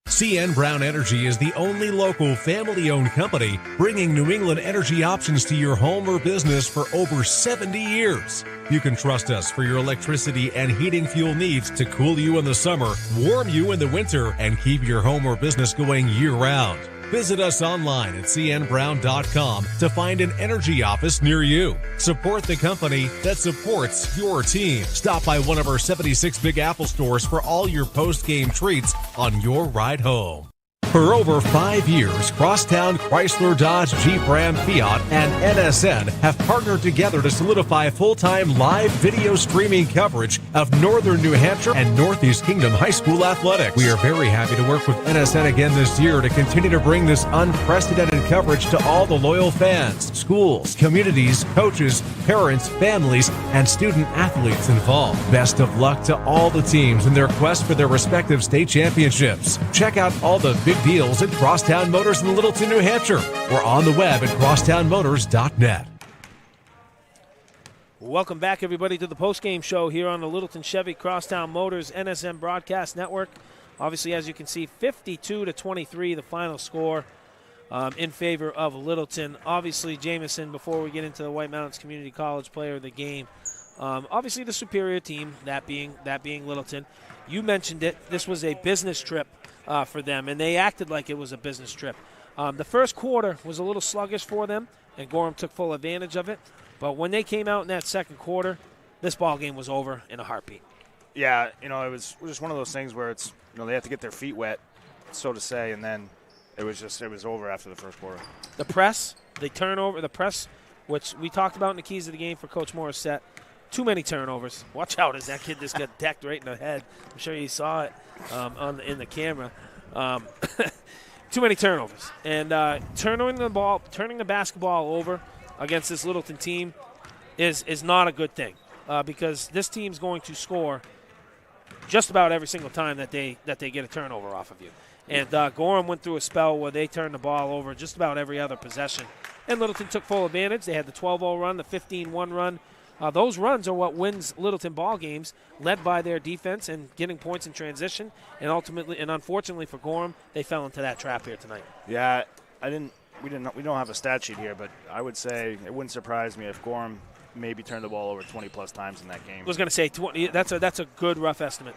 CN Brown Energy is the only local family-owned company bringing New England energy options to your home or business for over 70 years. You can trust us for your electricity and heating fuel needs to cool you in the summer, warm you in the winter, and keep your home or business going year-round. Visit us online at cnbrown.com to find an energy office near you. Support the company that supports your team. Stop by one of our 76 Big Apple stores for all your post-game treats on your ride home. For over 5 years, Crosstown Chrysler Dodge Jeep Ram Fiat and NSN have partnered together to solidify full-time live video streaming coverage of Northern New Hampshire and Northeast Kingdom High School athletics. We are very happy to work with NSN again this year to continue to bring this unprecedented coverage to all the loyal fans, schools, communities, coaches, parents, families, and student athletes involved. Best of luck to all the teams in their quest for their respective state championships. Check out all the big deals at Crosstown Motors in Littleton, New Hampshire. We're on the web at crosstownmotors.net. Welcome back, everybody, to the postgame show here on the Littleton Chevy Crosstown Motors NSN Broadcast Network. Obviously, as you can see, 52-23, the final score in favor of Littleton. Obviously, Jamison, before we get into the White Mountains Community College player of the game, obviously the superior team, that being Littleton. You mentioned it. This was a business trip for them, and they acted like it was a business trip. The first quarter was a little sluggish for them, and Gorham took full advantage of it. But when they came out in that second quarter, this ball game was over in a heartbeat. Yeah, it was just one of those things where it's, they have to get their feet wet, so to say, and then it was over after the first quarter. The press, the turnover, the press, which we talked about in the keys of the game for Coach Morissette. Too many turnovers. Watch out as that kid just got decked right in the head. I'm sure you saw it in the camera. Too many turnovers. And turning the basketball over against this Littleton team is not a good thing because this team's going to score just about every single time that they get a turnover off of you. And Gorham went through a spell where they turned the ball over just about every other possession. And Littleton took full advantage. They had the 12-0 run, the 15-1 run. Those runs are what wins Littleton ball games, led by their defense and getting points in transition. And ultimately, and unfortunately for Gorham, they fell into that trap here tonight. Yeah, we don't have a stat sheet here, but I would say it wouldn't surprise me if Gorham maybe turned the ball over 20-plus times in that game. I was going to say 20. That's a good rough estimate.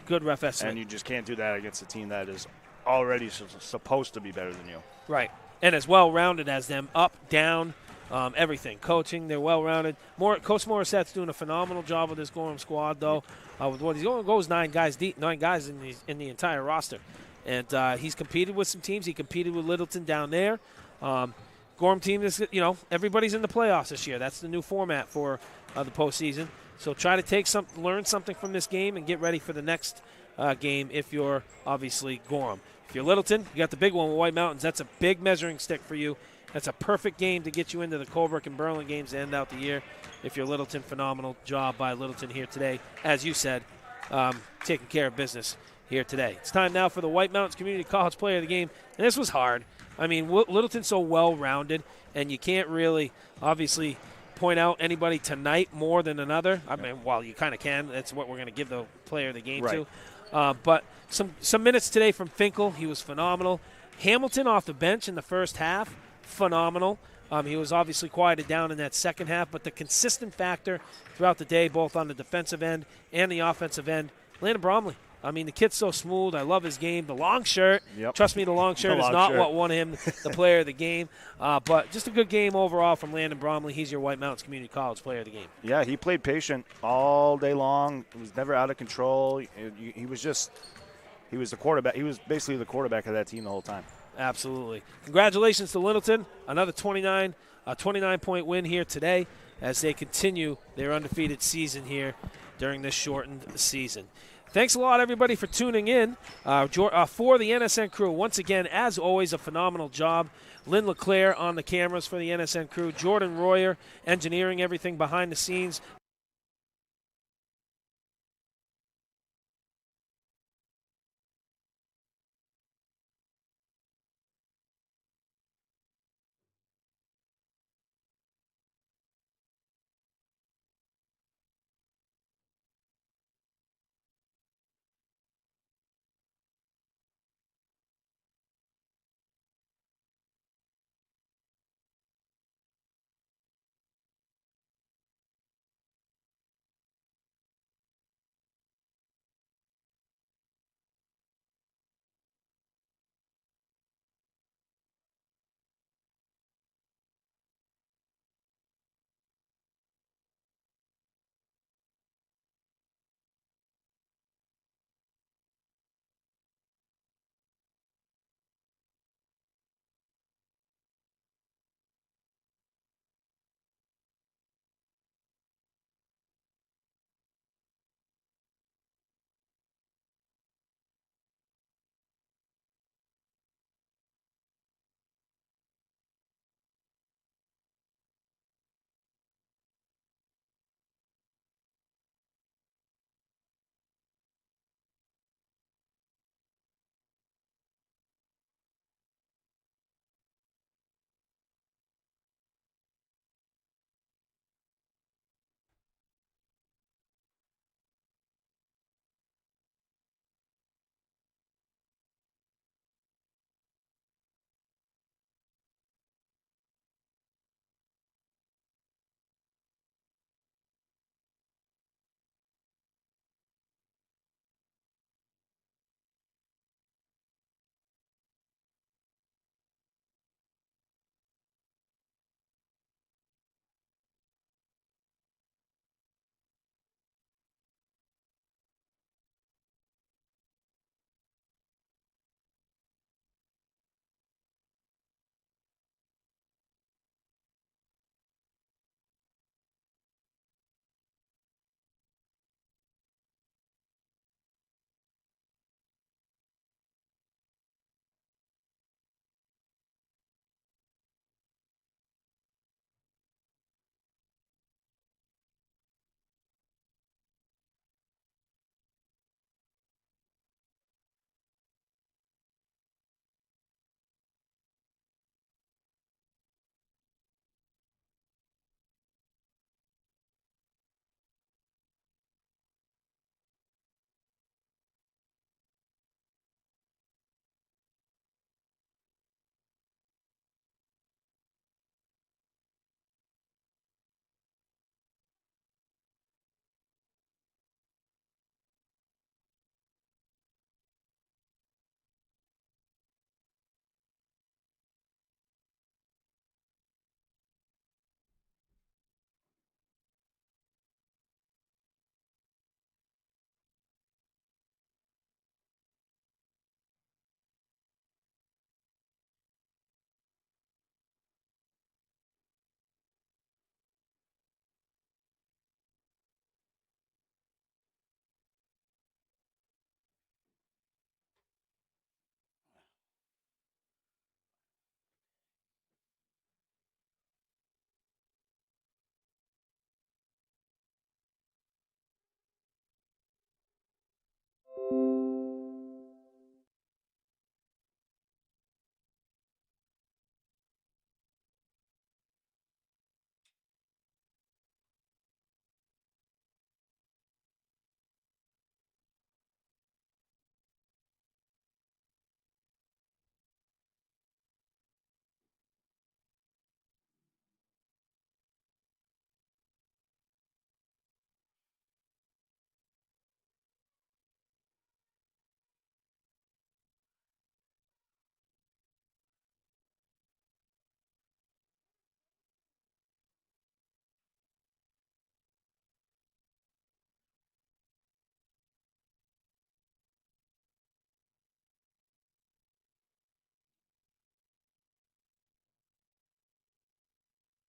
Good rough estimate. And you just can't do that against a team that is already supposed to be better than you. Right, and as well-rounded as them, up, down. Everything. Coaching, they're well-rounded. Coach Morissette's doing a phenomenal job with this Gorham squad, though. With what he only goes 9 guys deep, 9 guys in the entire roster. And he's competed with some teams. He competed with Littleton down there. Gorham team is, everybody's in the playoffs this year. That's the new format for the postseason. So try to learn something from this game and get ready for the next game if you're obviously Gorham. If you're Littleton, you got the big one with White Mountains. That's a big measuring stick for you. That's a perfect game to get you into the Colebrook and Berlin games to end out the year. If you're Littleton, phenomenal job by Littleton here today. As you said, taking care of business here today. It's time now for the White Mountains Community College player of the game. And this was hard. I mean, Littleton's so well-rounded, and you can't really, obviously, point out anybody tonight more than another. I mean, well, you kind of can. That's what we're going to give the player of the game to. But some minutes today from Finkel. He was phenomenal. Hamilton off the bench in the first half. Phenomenal. He was obviously quieted down in that second half, but the consistent factor throughout the day, both on the defensive end and the offensive end, Landon Bromley. I mean, the kid's so smooth. I love his game. The long shirt. Yep. Trust me, the long shirt is not what won him the player of the game. But just a good game overall from Landon Bromley. He's your White Mountains Community College player of the game. Yeah, he played patient all day long. He was never out of control. He was the quarterback. He was basically the quarterback of that team the whole time. Absolutely. Congratulations to Littleton. Another 29-point win here today as they continue their undefeated season here during this shortened season. Thanks a lot, everybody, for tuning in for the NSN crew. Once again, as always, a phenomenal job. Lynn LeClaire on the cameras for the NSN crew. Jordan Royer engineering everything behind the scenes.